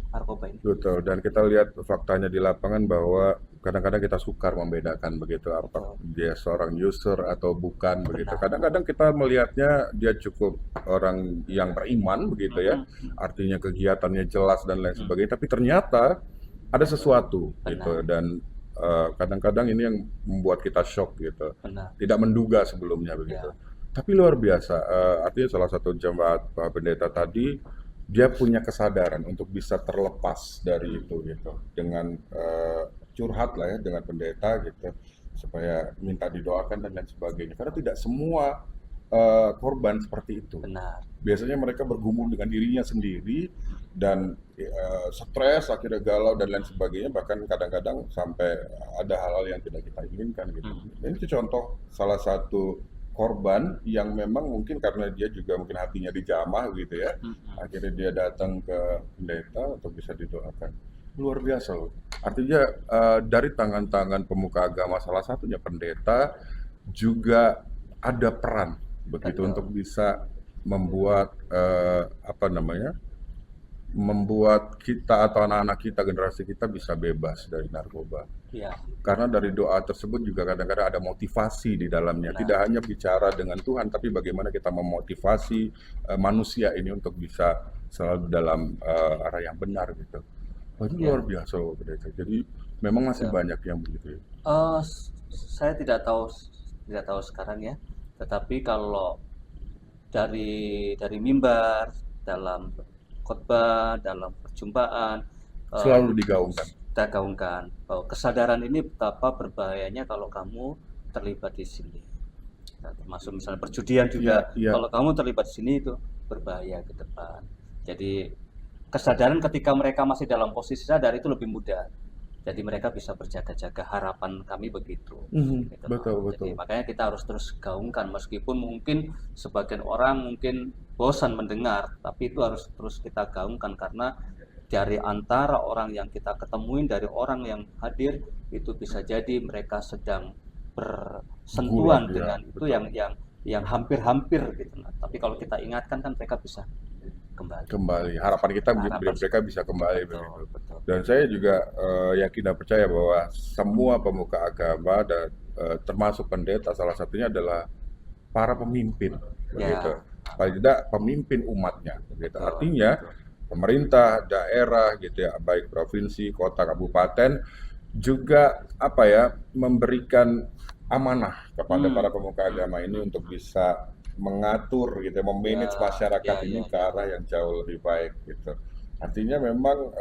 narkoba ini. Betul, dan kita lihat faktanya di lapangan bahwa kadang-kadang kita sukar membedakan begitu apa dia seorang user atau bukan begitu. Kadang-kadang kita melihatnya dia cukup orang yang beriman begitu ya, artinya kegiatannya jelas dan lain sebagainya, tapi ternyata ada sesuatu gitu, dan kadang-kadang ini yang membuat kita shock gitu, tidak menduga sebelumnya begitu. Tapi luar biasa, artinya salah satu jemaat Pak Pendeta tadi dia punya kesadaran untuk bisa terlepas dari itu gitu, dengan curhat lah ya dengan pendeta gitu, supaya minta didoakan dan lain sebagainya. Karena tidak semua korban seperti itu. Benar. Biasanya mereka bergumul dengan dirinya sendiri dan stres, akhirnya galau dan lain sebagainya. Bahkan kadang-kadang sampai ada hal-hal yang tidak kita inginkan gitu. Ini contoh salah satu korban yang memang mungkin karena dia juga mungkin hatinya dijamah gitu ya, akhirnya dia datang ke pendeta untuk bisa didoakan. Luar biasa loh. Artinya dari tangan-tangan pemuka agama, salah satunya pendeta, juga ada peran begitu untuk bisa membuat membuat kita atau anak-anak kita, generasi kita bisa bebas dari narkoba. Ya. Karena dari doa tersebut juga kadang-kadang ada motivasi di dalamnya. Tidak hanya bicara dengan Tuhan, tapi bagaimana kita memotivasi manusia ini untuk bisa selalu dalam arah yang benar gitu. Itu luar biasa loh, pendeta. Jadi memang masih banyak yang begitu ya. Saya tidak tahu sekarang ya. Tetapi kalau dari mimbar, dalam khotbah, dalam perjumpaan, selalu digaungkan. kita gaungkan bahwa kesadaran ini betapa berbahayanya kalau kamu terlibat di sini. Nah, termasuk misalnya perjudian juga, kalau kamu terlibat di sini itu berbahaya ke depan. Jadi kesadaran ketika mereka masih dalam posisi sadar itu lebih mudah. Jadi mereka bisa berjaga-jaga, harapan kami begitu. Gitu. Betul. Jadi makanya kita harus terus gaungkan, meskipun mungkin sebagian orang mungkin bosan mendengar, tapi itu harus terus kita gaungkan, karena dari antara orang yang kita ketemuin, dari orang yang hadir, itu bisa jadi mereka sedang bersentuhan dengan itu yang hampir-hampir gitu. Nah, tapi kalau kita ingatkan kan mereka bisa kembali. Harapan kita mereka bisa kembali. Betul. Dan saya juga yakin dan percaya bahwa semua pemuka agama dan termasuk pendeta, salah satunya adalah para pemimpin, begitu. Paling tidak pemimpin umatnya, begitu. Artinya pemerintah daerah gitu ya, baik provinsi, kota, kabupaten, juga memberikan amanah kepada para pemuka agama ini untuk bisa mengatur gitu, memanage masyarakat ini ke arah yang jauh lebih baik gitu. Artinya memang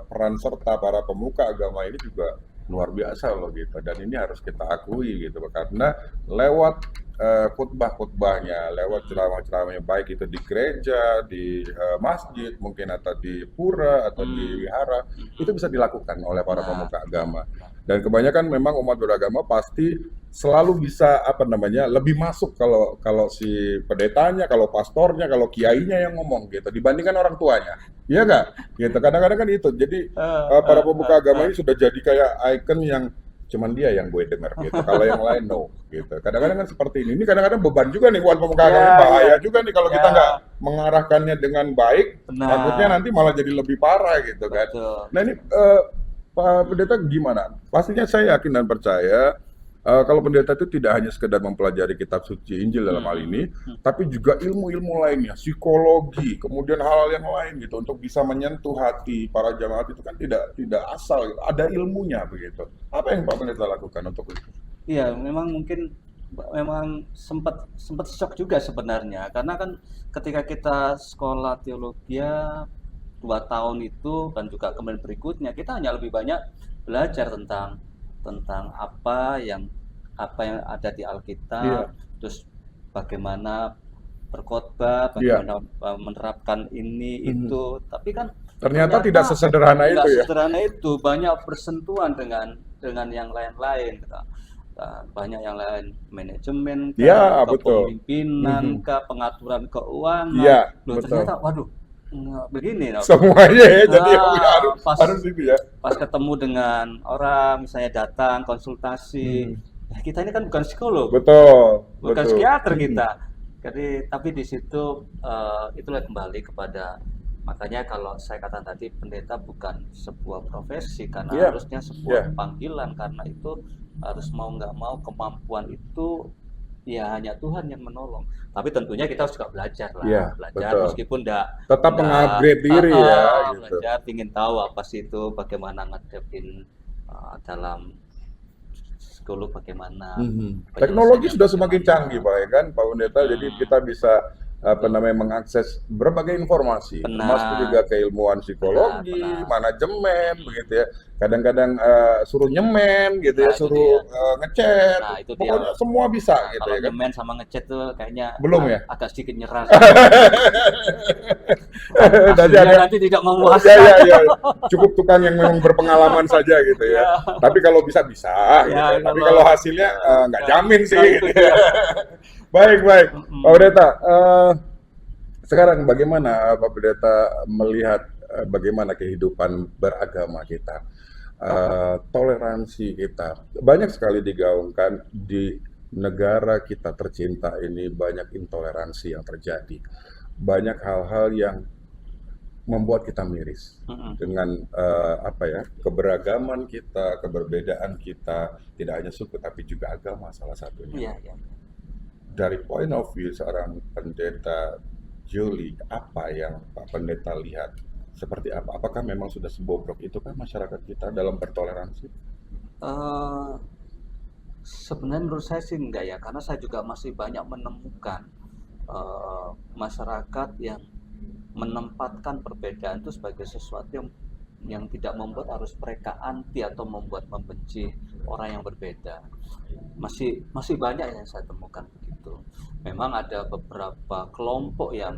peran serta para pemuka agama ini juga luar biasa loh gitu, dan ini harus kita akui gitu, karena lewat khutbah-khutbahnya, lewat ceramah-ceramahnya, baik itu di gereja, di masjid mungkin, atau di pura, atau di wihara, itu bisa dilakukan oleh para pemuka agama. Dan kebanyakan memang umat beragama pasti selalu bisa apa namanya lebih masuk kalau si pendetanya, kalau pastornya, kalau kiainya yang ngomong gitu dibandingkan orang tuanya. Iya nggak? Gitu. Kadang-kadang kan itu. Jadi para pemuka agama ini sudah jadi kayak ikon yang cuman dia yang gue dengar gitu. Kalau yang lain no gitu. Kadang-kadang kan seperti ini. Ini kadang-kadang beban juga nih buat pemuka agama. Ini bahaya juga nih kalau kita nggak mengarahkannya dengan baik. Takutnya nanti malah jadi lebih parah gitu kan. Nah ini Pak Pendeta gimana? Pastinya saya yakin dan percaya kalau pendeta itu tidak hanya sekedar mempelajari kitab suci Injil dalam hal ini, tapi juga ilmu-ilmu lainnya, psikologi, kemudian hal-hal yang lain gitu untuk bisa menyentuh hati para jemaat itu kan tidak asal gitu. Ada ilmunya begitu. Apa yang Pak Pendeta lakukan untuk itu? Iya, memang sempat shock juga sebenarnya, karena kan ketika kita sekolah teologi 2 tahun itu dan juga kemudian berikutnya kita hanya lebih banyak belajar tentang apa yang ada di Alkitab, terus bagaimana berkhotbah, bagaimana menerapkan ini itu, tapi kan ternyata tidak sesederhana itu ya. Sederhana itu, banyak bersentuhan dengan yang lain-lain gitu. Banyak yang lain, manajemen, kepemimpinan, pengaturan keuangan. Ternyata waduh, begini semuanya ya, jadi harus itu ya. Pas ketemu dengan orang, misalnya datang konsultasi, kita ini kan bukan psikolog, bukan psikiater kita. Jadi tapi di situ itulah kembali kepada, makanya kalau saya katakan tadi pendeta bukan sebuah profesi, karena harusnya sebuah panggilan, karena itu harus mau nggak mau kemampuan itu ya hanya Tuhan yang menolong. Tapi tentunya kita harus juga belajar lah, meskipun tetap mengupgrade diri ya. Belajar, ingin tahu apa sih itu, bagaimana ngadepin dalam psikolog, bagaimana. Teknologi sudah semakin canggih Pak, ya kan Pak Pendeta. Jadi kita bisa mengakses berbagai informasi, termasuk juga keilmuan psikologi, manajemen, begitu ya. Kadang-kadang suruh nyemen, gitu ya, suruh ngechat, pokoknya semua bisa, gitu ya kan. Nyemen sama ngechat tuh kayaknya belum ya, agak sedikit nyerah. Nanti tidak memuaskan. Cukup tukang yang memang berpengalaman saja, gitu ya. Tapi kalau bisa, gitu. Tapi kalau hasilnya nggak jamin sih. Gitu ya. Baik. Pak Pendeta, sekarang bagaimana Pak Pendeta melihat bagaimana kehidupan beragama kita, toleransi kita, banyak sekali digaungkan di negara kita tercinta ini, banyak intoleransi yang terjadi, banyak hal-hal yang membuat kita miris dengan keberagaman kita, keberbedaan kita, tidak hanya suku tapi juga agama salah satunya. Dari point of view seorang pendeta Julie, apa yang Pak Pendeta lihat? Seperti apa? Apakah memang sudah sebobrok itukah masyarakat kita dalam bertoleransi? Sebenarnya menurut saya sih enggak ya, karena saya juga masih banyak menemukan masyarakat yang menempatkan perbedaan itu sebagai sesuatu yang tidak membuat harus mereka anti atau membuat membenci orang yang berbeda. Masih banyak yang saya temukan begitu. Memang ada beberapa kelompok yang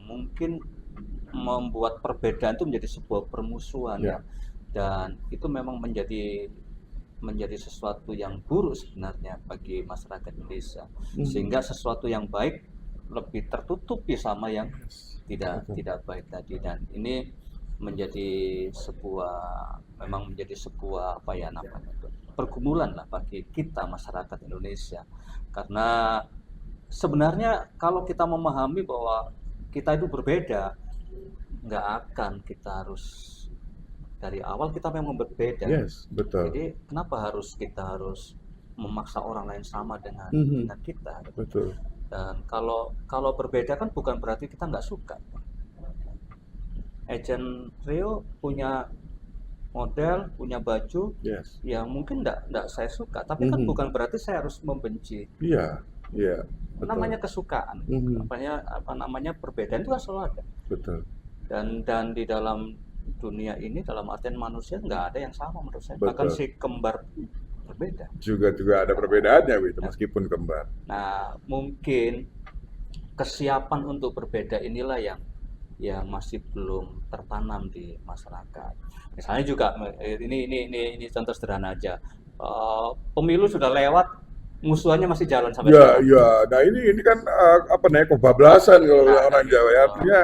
mungkin membuat perbedaan itu menjadi sebuah permusuhan, dan itu memang menjadi sesuatu yang buruk sebenarnya bagi masyarakat Indonesia, sehingga sesuatu yang baik lebih tertutupi sama yang tidak baik tadi, dan ini menjadi sebuah pergumulan lah bagi kita masyarakat Indonesia. Karena sebenarnya kalau kita memahami bahwa kita itu berbeda, nggak akan kita harus dari awal kita memang berbeda. Betul. Jadi kenapa kita harus memaksa orang lain sama dengan kita? Betul. Dan kalau berbeda kan bukan berarti kita nggak suka. Agent Rio punya model, punya baju yang mungkin enggak saya suka, tapi kan bukan berarti saya harus membenci. Betul. Namanya kesukaan, namanya perbedaan itu kan selalu ada. Betul. Dan di dalam dunia ini, dalam artian manusia nggak ada yang sama menurut saya. Betul. Bahkan si kembar berbeda. Juga ada perbedaannya gitu, meskipun kembar. Nah, mungkin kesiapan untuk berbeda inilah yang yang masih belum tertanam di masyarakat. Misalnya juga ini contoh sederhana aja. Pemilu sudah lewat, musuhannya masih jalan sampai Ya, sekarang. ya. Nah ini kan apa namanya kebablasan kalau bilang Nah orang Jawa ya. gitu. Artinya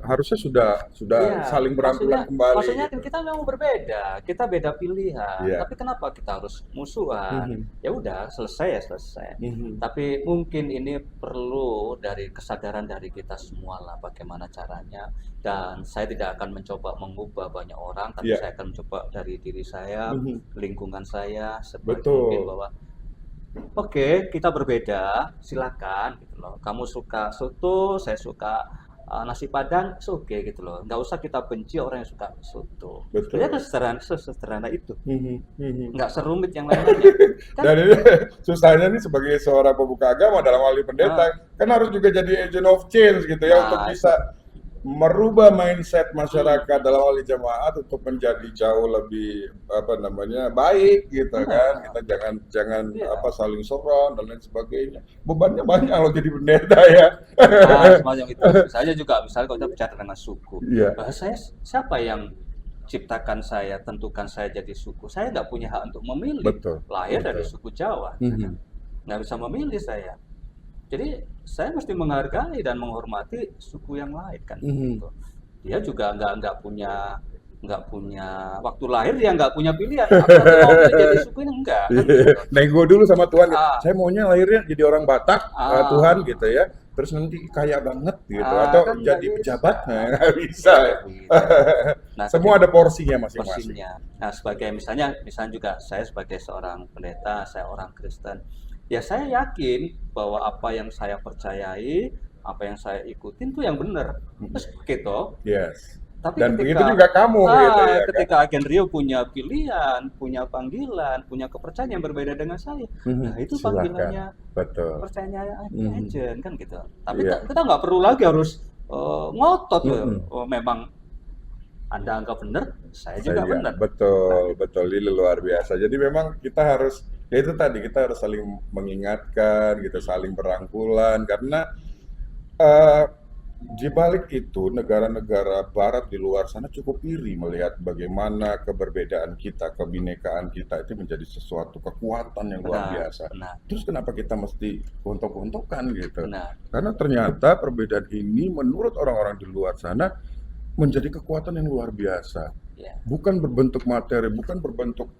harusnya sudah Iya, saling maksudnya berangkulan kembali maksudnya kan gitu. kita memang berbeda, kita beda pilihan. Iya. Tapi kenapa kita harus musuhan? Mhm. Ya udah, selesai ya selesai. Mhm. Tapi mungkin ini perlu dari kesadaran dari kita semua lah bagaimana caranya. Dan saya tidak akan mencoba mengubah banyak orang, tapi Iya. saya akan mencoba dari diri saya, Mhm. lingkungan saya, sebaik mungkin Betul. bahwa oke, kita berbeda, silakan gitu loh. Kamu suka soto, saya suka nasi Padang, oke gitu loh. Nggak usah kita benci orang yang suka soto. Sebenarnya Betul. sesederhana itu, Mhm. Mhm. nggak serumit yang lain-lainnya. Kan? Dan ini susahnya nih sebagai seorang pemuka agama dalam hal ini pendeta, Ah, kan harus juga jadi agent of change gitu ya untuk nah itu. bisa merubah mindset Hmm, masyarakat dalam hal ini jemaat untuk menjadi jauh lebih apa namanya baik gitu kan. benar. Kita jangan jangan apa Iya. saling sorot dan lain sebagainya. Bebannya banyak loh jadi pendeta ya. Nah, semacam itu. Misalnya juga, misalnya kalau kita bicara dengan suku, Iya, saya siapa yang ciptakan saya, tentukan saya jadi suku? Saya nggak punya hak untuk memilih. betul, Lahir dari betul. suku Jawa, Mhm. nggak bisa memilih saya. Jadi saya mesti menghargai dan menghormati suku yang lain kan Mhm. gitu. Dia juga nggak punya waktu lahir, dia nggak punya pilihan. Aku nanti mau milih jadi suku ini enggak kan Iya, gitu. nego dulu sama Tuhan, Ah, saya maunya lahirnya jadi orang Batak, Tuhan ah, gitu ya, terus nanti kaya banget gitu, kan atau nggak jadi pejabat, bisa, nah nggak bisa nggak ya. bisa. Nah, Semua ada porsinya masing-masing. porsinya. Nah, misalnya juga saya sebagai seorang pendeta, saya orang Kristen. Ya saya yakin bahwa apa yang saya percayai, apa yang saya ikutin itu yang benar. Mhm. Terus gitu. Yes. Tapi Dan begitu juga kamu gitu ya kan. ketika Agen Rio punya pilihan, punya panggilan, punya kepercayaan yang berbeda dengan saya. Nah, itu Silakan, panggilannya, betul. kepercayaannya Mhm. Agen kan gitu. Tapi Iya. kita nggak perlu lagi harus ngotot. Mhm. Oh, memang Anda anggap benar, saya juga Saya benar. Nah, betul, betul, ini luar biasa. Jadi memang kita harus, ya itu tadi kita harus saling mengingatkan gitu, saling berangkulan karena eh, di balik itu negara-negara barat di luar sana cukup iri melihat bagaimana keberbedaan kita, kebinekaan kita itu menjadi sesuatu kekuatan yang luar benar, biasa. benar, Terus kenapa kita mesti gontok-gontokan gitu? benar. Karena ternyata perbedaan ini menurut orang-orang di luar sana menjadi kekuatan yang luar biasa. Ya. Bukan berbentuk materi, bukan berbentuk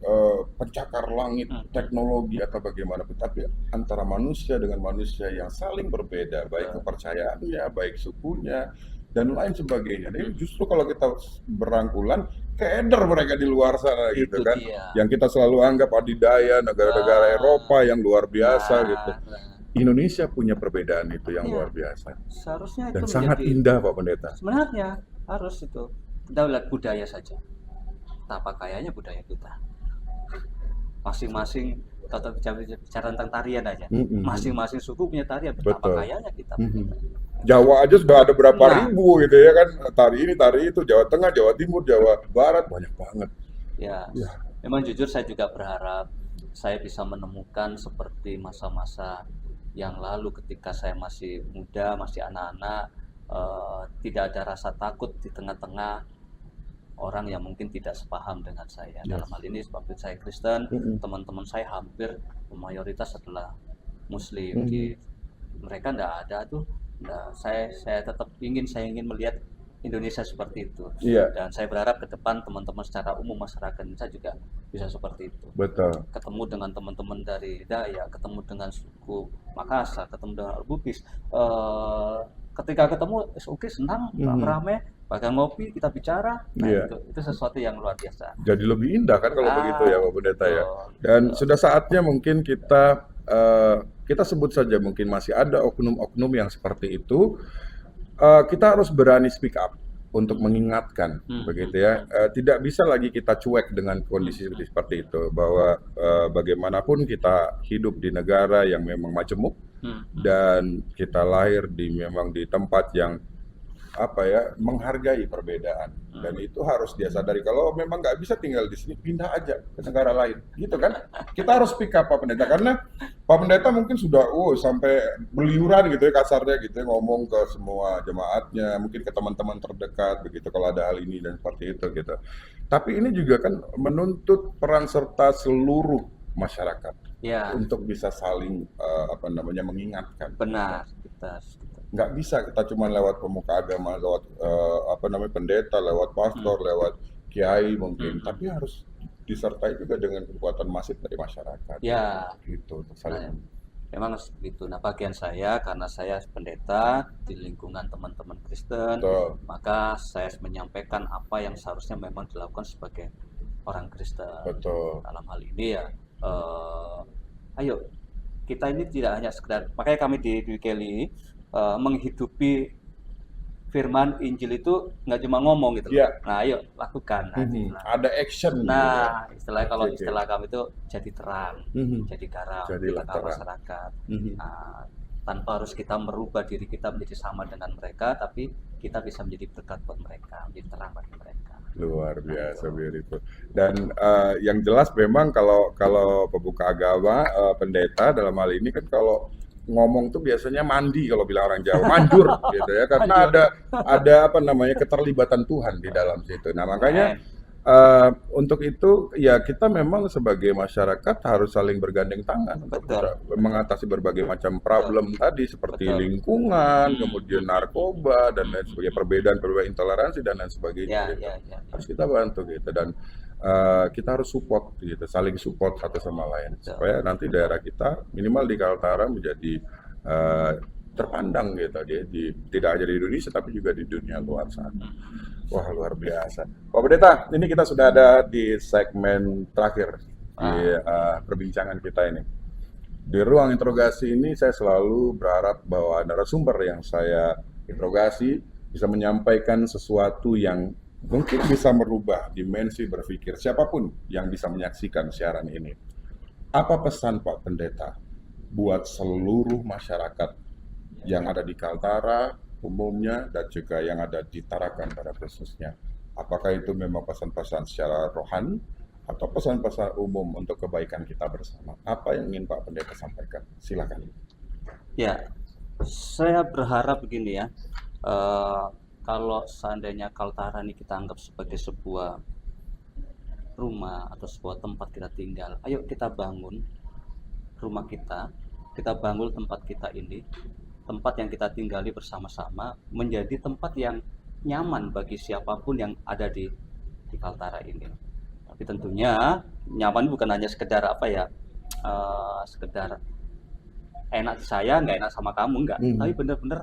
pencakar langit, Hmm, teknologi atau bagaimanapun, tapi antara manusia dengan manusia yang saling berbeda, baik betul. kepercayaannya, baik sukunya, dan lain sebagainya. Jadi Hmm, justru kalau kita berangkulan, keder mereka di luar sana gitu itu kan. dia. Yang kita selalu anggap adidaya, negara-negara Ah, Eropa yang luar biasa gitu. nah. Indonesia punya perbedaan itu yang Iya, luar biasa. seharusnya itu Dan sangat menjadi, indah Pak Pendeta. sebenarnya harus itu. Kita lihat budaya saja. Betapa kayanya budaya kita. Masing-masing, kalau bicara tentang tarian aja, Mhm. masing-masing suku punya tarian. Betapa Betul. kayanya kita. Mhm. Jawa aja sudah ada berapa Nah, ribu gitu ya kan, tari ini, tari itu, Jawa Tengah, Jawa Timur, Jawa Barat, banyak banget. ya, Ya, memang jujur saya juga berharap saya bisa menemukan seperti masa-masa yang lalu ketika saya masih muda, masih anak-anak, tidak ada rasa takut di tengah-tengah orang yang mungkin tidak sepaham dengan saya. Dalam yes. hal ini seperti saya Kristen, Mhm. teman-teman saya hampir mayoritas adalah Muslim. Mhm. Mereka enggak ada tuh. Nah, saya tetap saya ingin melihat Indonesia seperti itu. Iya, Dan saya berharap ke depan teman-teman secara umum masyarakat Indonesia juga bisa seperti itu. betul. Ketemu dengan teman-teman dari Dayak, ketemu dengan suku Makassar, ketemu dengan Bugis. Ketika ketemu, oke, senang, Mhm. rame, bahkan ngopi, kita bicara. Nah, Iya, itu sesuatu yang luar biasa. jadi lebih indah kan kalau begitu ya Pak Pendeta ya. Betul, Dan betul. sudah saatnya mungkin kita sebut saja mungkin masih ada oknum-oknum yang seperti itu. Kita harus berani speak up untuk mengingatkan, begitu ya. Tidak bisa lagi kita cuek dengan kondisi seperti itu, bahwa bagaimanapun kita hidup di negara yang memang majemuk Hmm, hmm, dan kita lahir memang di tempat yang apa ya, menghargai perbedaan, dan itu harus dia sadari. Kalau memang nggak bisa tinggal di sini, pindah aja ke negara lain, gitu kan? Kita harus pick up Pak Pendeta, karena Pak Pendeta mungkin sudah sampai beliuran gitu ya kasarnya gitu ya, ngomong ke semua jemaatnya, mungkin ke teman-teman terdekat begitu kalau ada hal ini dan seperti itu gitu. Tapi ini juga kan menuntut peran serta seluruh masyarakat Ya, untuk bisa saling apa namanya, mengingatkan. benar. Kita Nggak bisa kita cuma lewat pemuka agama, lewat apa namanya, pendeta, lewat pastor, lewat kiai mungkin, tapi harus disertai juga dengan kekuatan masif dari masyarakat. ya, Gitu, untuk nah, saling. memang begitu. Nah, bagian saya karena saya pendeta di lingkungan teman-teman Kristen, Betul, maka saya menyampaikan apa yang seharusnya memang dilakukan sebagai orang Kristen. betul. Dalam hal ini ya, ayo kita ini tidak hanya sekedar, makanya kami di Kelly menghidupi firman Injil itu nggak cuma ngomong gitu loh. Iya. Nah, ayo lakukan. Nah, itulah. Ada action gitu ya. Nah, istilah kalau Oke, oke. istilah kami itu jadi terang, jadi garam di Jadilah tengah terang. masyarakat. Nah, tanpa harus kita merubah diri kita menjadi sama dengan mereka, tapi kita bisa menjadi berkat buat mereka, menjadi terang bagi mereka. Luar biasa, beautiful. Dan yang jelas memang kalau kalau pemuka agama, pendeta dalam hal ini kan kalau ngomong tuh biasanya mandi, kalau bilang orang Jawa, manjur gitu ya, karena ada apa namanya, keterlibatan Tuhan di dalam situ. Nah makanya untuk itu ya kita memang sebagai masyarakat harus saling bergandeng tangan untuk Betul. bisa mengatasi berbagai macam problem tadi, seperti Betul. lingkungan, kemudian narkoba dan lain sebagainya, perbedaan intoleransi dan lain sebagainya. Ya, Gitu. ya, ya. Harus kita bantu gitu, dan kita harus support gitu, saling support satu sama lain supaya nanti daerah kita minimal di Kaltara menjadi terpandang gitu tidak hanya di Indonesia tapi juga di dunia luar sana. Wah, luar biasa. Pak Pendeta, ini kita sudah ada di segmen terakhir di perbincangan kita ini. Di ruang interogasi ini saya selalu berharap bahwa narasumber yang saya interogasi bisa menyampaikan sesuatu yang mungkin bisa merubah dimensi berpikir siapapun yang bisa menyaksikan siaran ini. Apa pesan Pak Pendeta buat seluruh masyarakat yang ada di Kaltara umumnya dan juga yang ada di Tarakan pada khususnya? Apakah itu memang pesan-pesan secara rohani atau pesan-pesan umum untuk kebaikan kita bersama? Apa yang ingin Pak Pendeta sampaikan? Silakan. Ya, saya berharap begini ya, kalau seandainya Kaltara ini kita anggap sebagai sebuah rumah atau sebuah tempat kita tinggal, ayo kita bangun rumah kita bangun tempat kita ini, tempat yang kita tinggali bersama-sama menjadi tempat yang nyaman bagi siapapun yang ada di Kaltara ini. Tapi tentunya nyaman bukan hanya sekedar apa ya, sekedar enak di saya, nggak enak sama kamu, nggak. Tapi benar-benar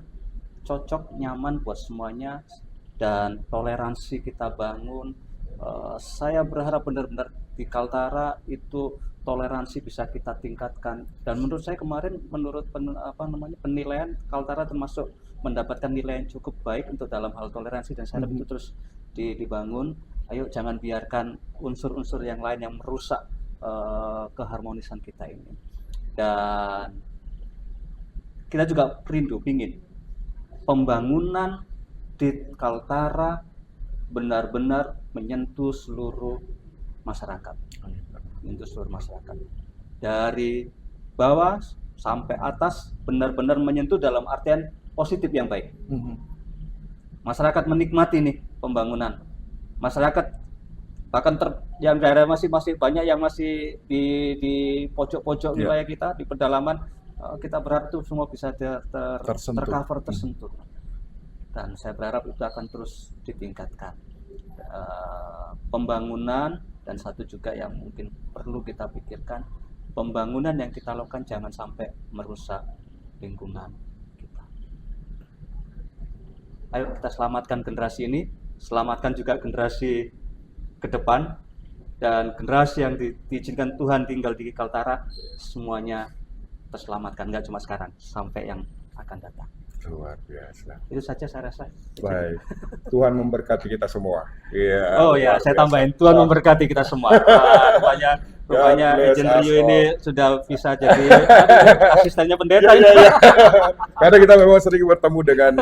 cocok, nyaman buat semuanya, dan toleransi kita bangun. Saya berharap benar-benar di Kaltara itu toleransi bisa kita tingkatkan. Dan menurut saya kemarin, menurut penilaian, Kaltara termasuk mendapatkan nilai yang cukup baik untuk dalam hal toleransi, dan saya harap itu terus dibangun. Ayo jangan biarkan unsur-unsur yang lain yang merusak keharmonisan kita ini. Dan kita juga pingin pembangunan di Kaltara benar-benar menyentuh seluruh masyarakat, dari bawah sampai atas, benar-benar menyentuh dalam artian positif yang baik. Masyarakat menikmati nih pembangunan, masyarakat bahkan yang daerah masih banyak yang masih di pojok-pojok wilayah kita, di pedalaman, kita berharap itu semua bisa tersentuh. Dan saya berharap itu akan terus ditingkatkan pembangunan. Dan satu juga yang mungkin perlu kita pikirkan, pembangunan yang kita lakukan jangan sampai merusak lingkungan kita. Ayo kita selamatkan generasi ini, selamatkan juga generasi ke depan, dan generasi yang diizinkan Tuhan tinggal di Kaltara semuanya terselamatkan, nggak cuma sekarang, sampai yang akan datang. Luar biasa. Itu saja saya rasa. Baik. Tuhan memberkati kita semua. Iya. Oh ya, luar saya biasa. tambahin Tuhan memberkati kita semua. Rupanya God bless Agent us Rio all. ini sudah bisa jadi asistennya pendeta Iya, ini. iya, iya. Karena kita memang sering bertemu dengan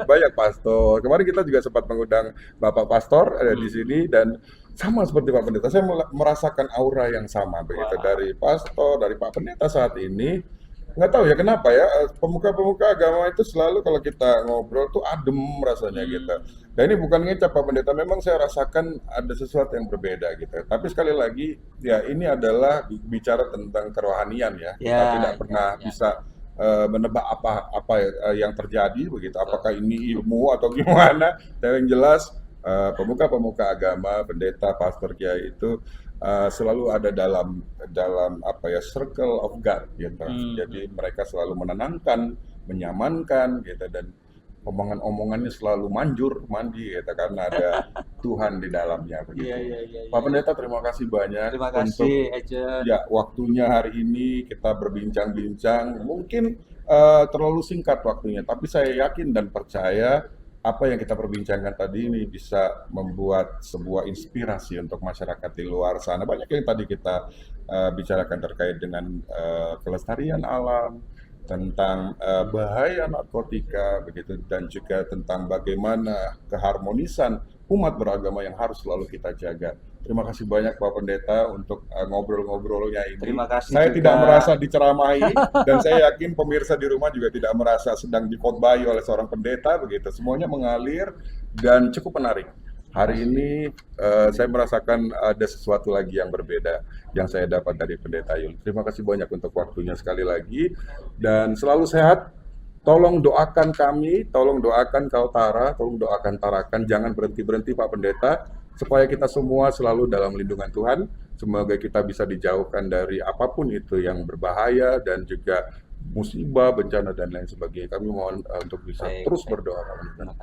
banyak pastor. Kemarin kita juga sempat mengundang Bapak Pastor di sini dan sama seperti Pak Pendeta. Saya merasakan aura yang sama begitu Wah. dari pastor, dari Pak Pendeta saat ini. Nggak tahu ya kenapa ya, pemuka-pemuka agama itu selalu kalau kita ngobrol tuh adem rasanya gitu. Dan ini bukan ngecap Pak Pendeta, memang saya rasakan ada sesuatu yang berbeda gitu. Tapi sekali lagi, ya ini adalah bicara tentang kerohanian ya. Kita Ya, tidak pernah ya. bisa menebak apa yang terjadi begitu. Apakah ini ilmu atau gimana? Dan yang jelas pemuka-pemuka agama, pendeta, pastor, kiai itu selalu ada dalam apa ya, circle of God gitu. Jadi mereka selalu menenangkan, menyamankan gitu, dan omongan-omongannya selalu mandi gitu karena ada Tuhan di dalamnya begitu. Iya. Pak Pendeta, terima kasih banyak Terima untuk kasih, Agent. ya waktunya hari ini kita berbincang-bincang. Mungkin terlalu singkat waktunya, tapi saya yakin dan percaya apa yang kita perbincangkan tadi ini bisa membuat sebuah inspirasi untuk masyarakat di luar sana. Banyak yang tadi kita bicarakan terkait dengan kelestarian alam, tentang bahaya narkotika, begitu, dan juga tentang bagaimana keharmonisan umat beragama yang harus selalu kita jaga. Terima kasih banyak Pak Pendeta untuk ngobrol-ngobrolnya ini. Terima kasih Saya juga. tidak merasa diceramahi dan saya yakin pemirsa di rumah juga tidak merasa sedang dikhotbahi oleh seorang pendeta begitu. Semuanya mengalir dan cukup menarik. Hari ini saya merasakan ada sesuatu lagi yang berbeda yang saya dapat dari Pendeta Yul. Terima kasih banyak untuk waktunya sekali lagi dan selalu sehat. Tolong doakan kami, tolong doakan Kaltara, tolong doakan Tarakan, jangan berhenti-berhenti Pak Pendeta, supaya kita semua selalu dalam lindungan Tuhan. Semoga kita bisa dijauhkan dari apapun itu yang berbahaya dan juga musibah, bencana, dan lain sebagainya. Kami mohon untuk bisa terus berdoa.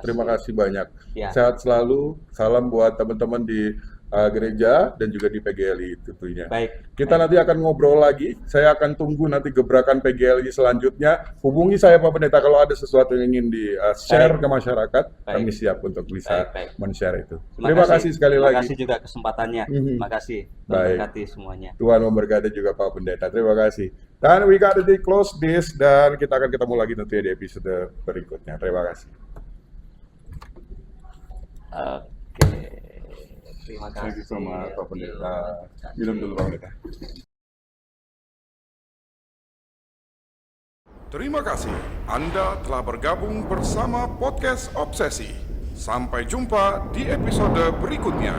Terima kasih banyak. Ya. Sehat selalu. Salam buat teman-teman di gereja dan juga di PGLI tentunya. Baik. Kita nanti akan ngobrol lagi. Saya akan tunggu nanti gebrakan PGLI selanjutnya. Hubungi saya Pak Pendeta kalau ada sesuatu yang ingin di-share ke masyarakat. Kami siap untuk bisa men-share itu. Terima kasih sekali lagi. Terima kasih juga kesempatannya. Terima kasih. Memberkati semuanya. Tuhan memberkati juga Pak Pendeta. Terima kasih. Dan we gotta close this dan kita akan ketemu lagi nanti di episode berikutnya. Terima kasih. Oke. Terima kasih. Thank you so much Pak Pendeta. Minum dulu Pak Pendeta. Terima kasih Anda telah bergabung bersama podcast Obsesi. Sampai jumpa di episode berikutnya.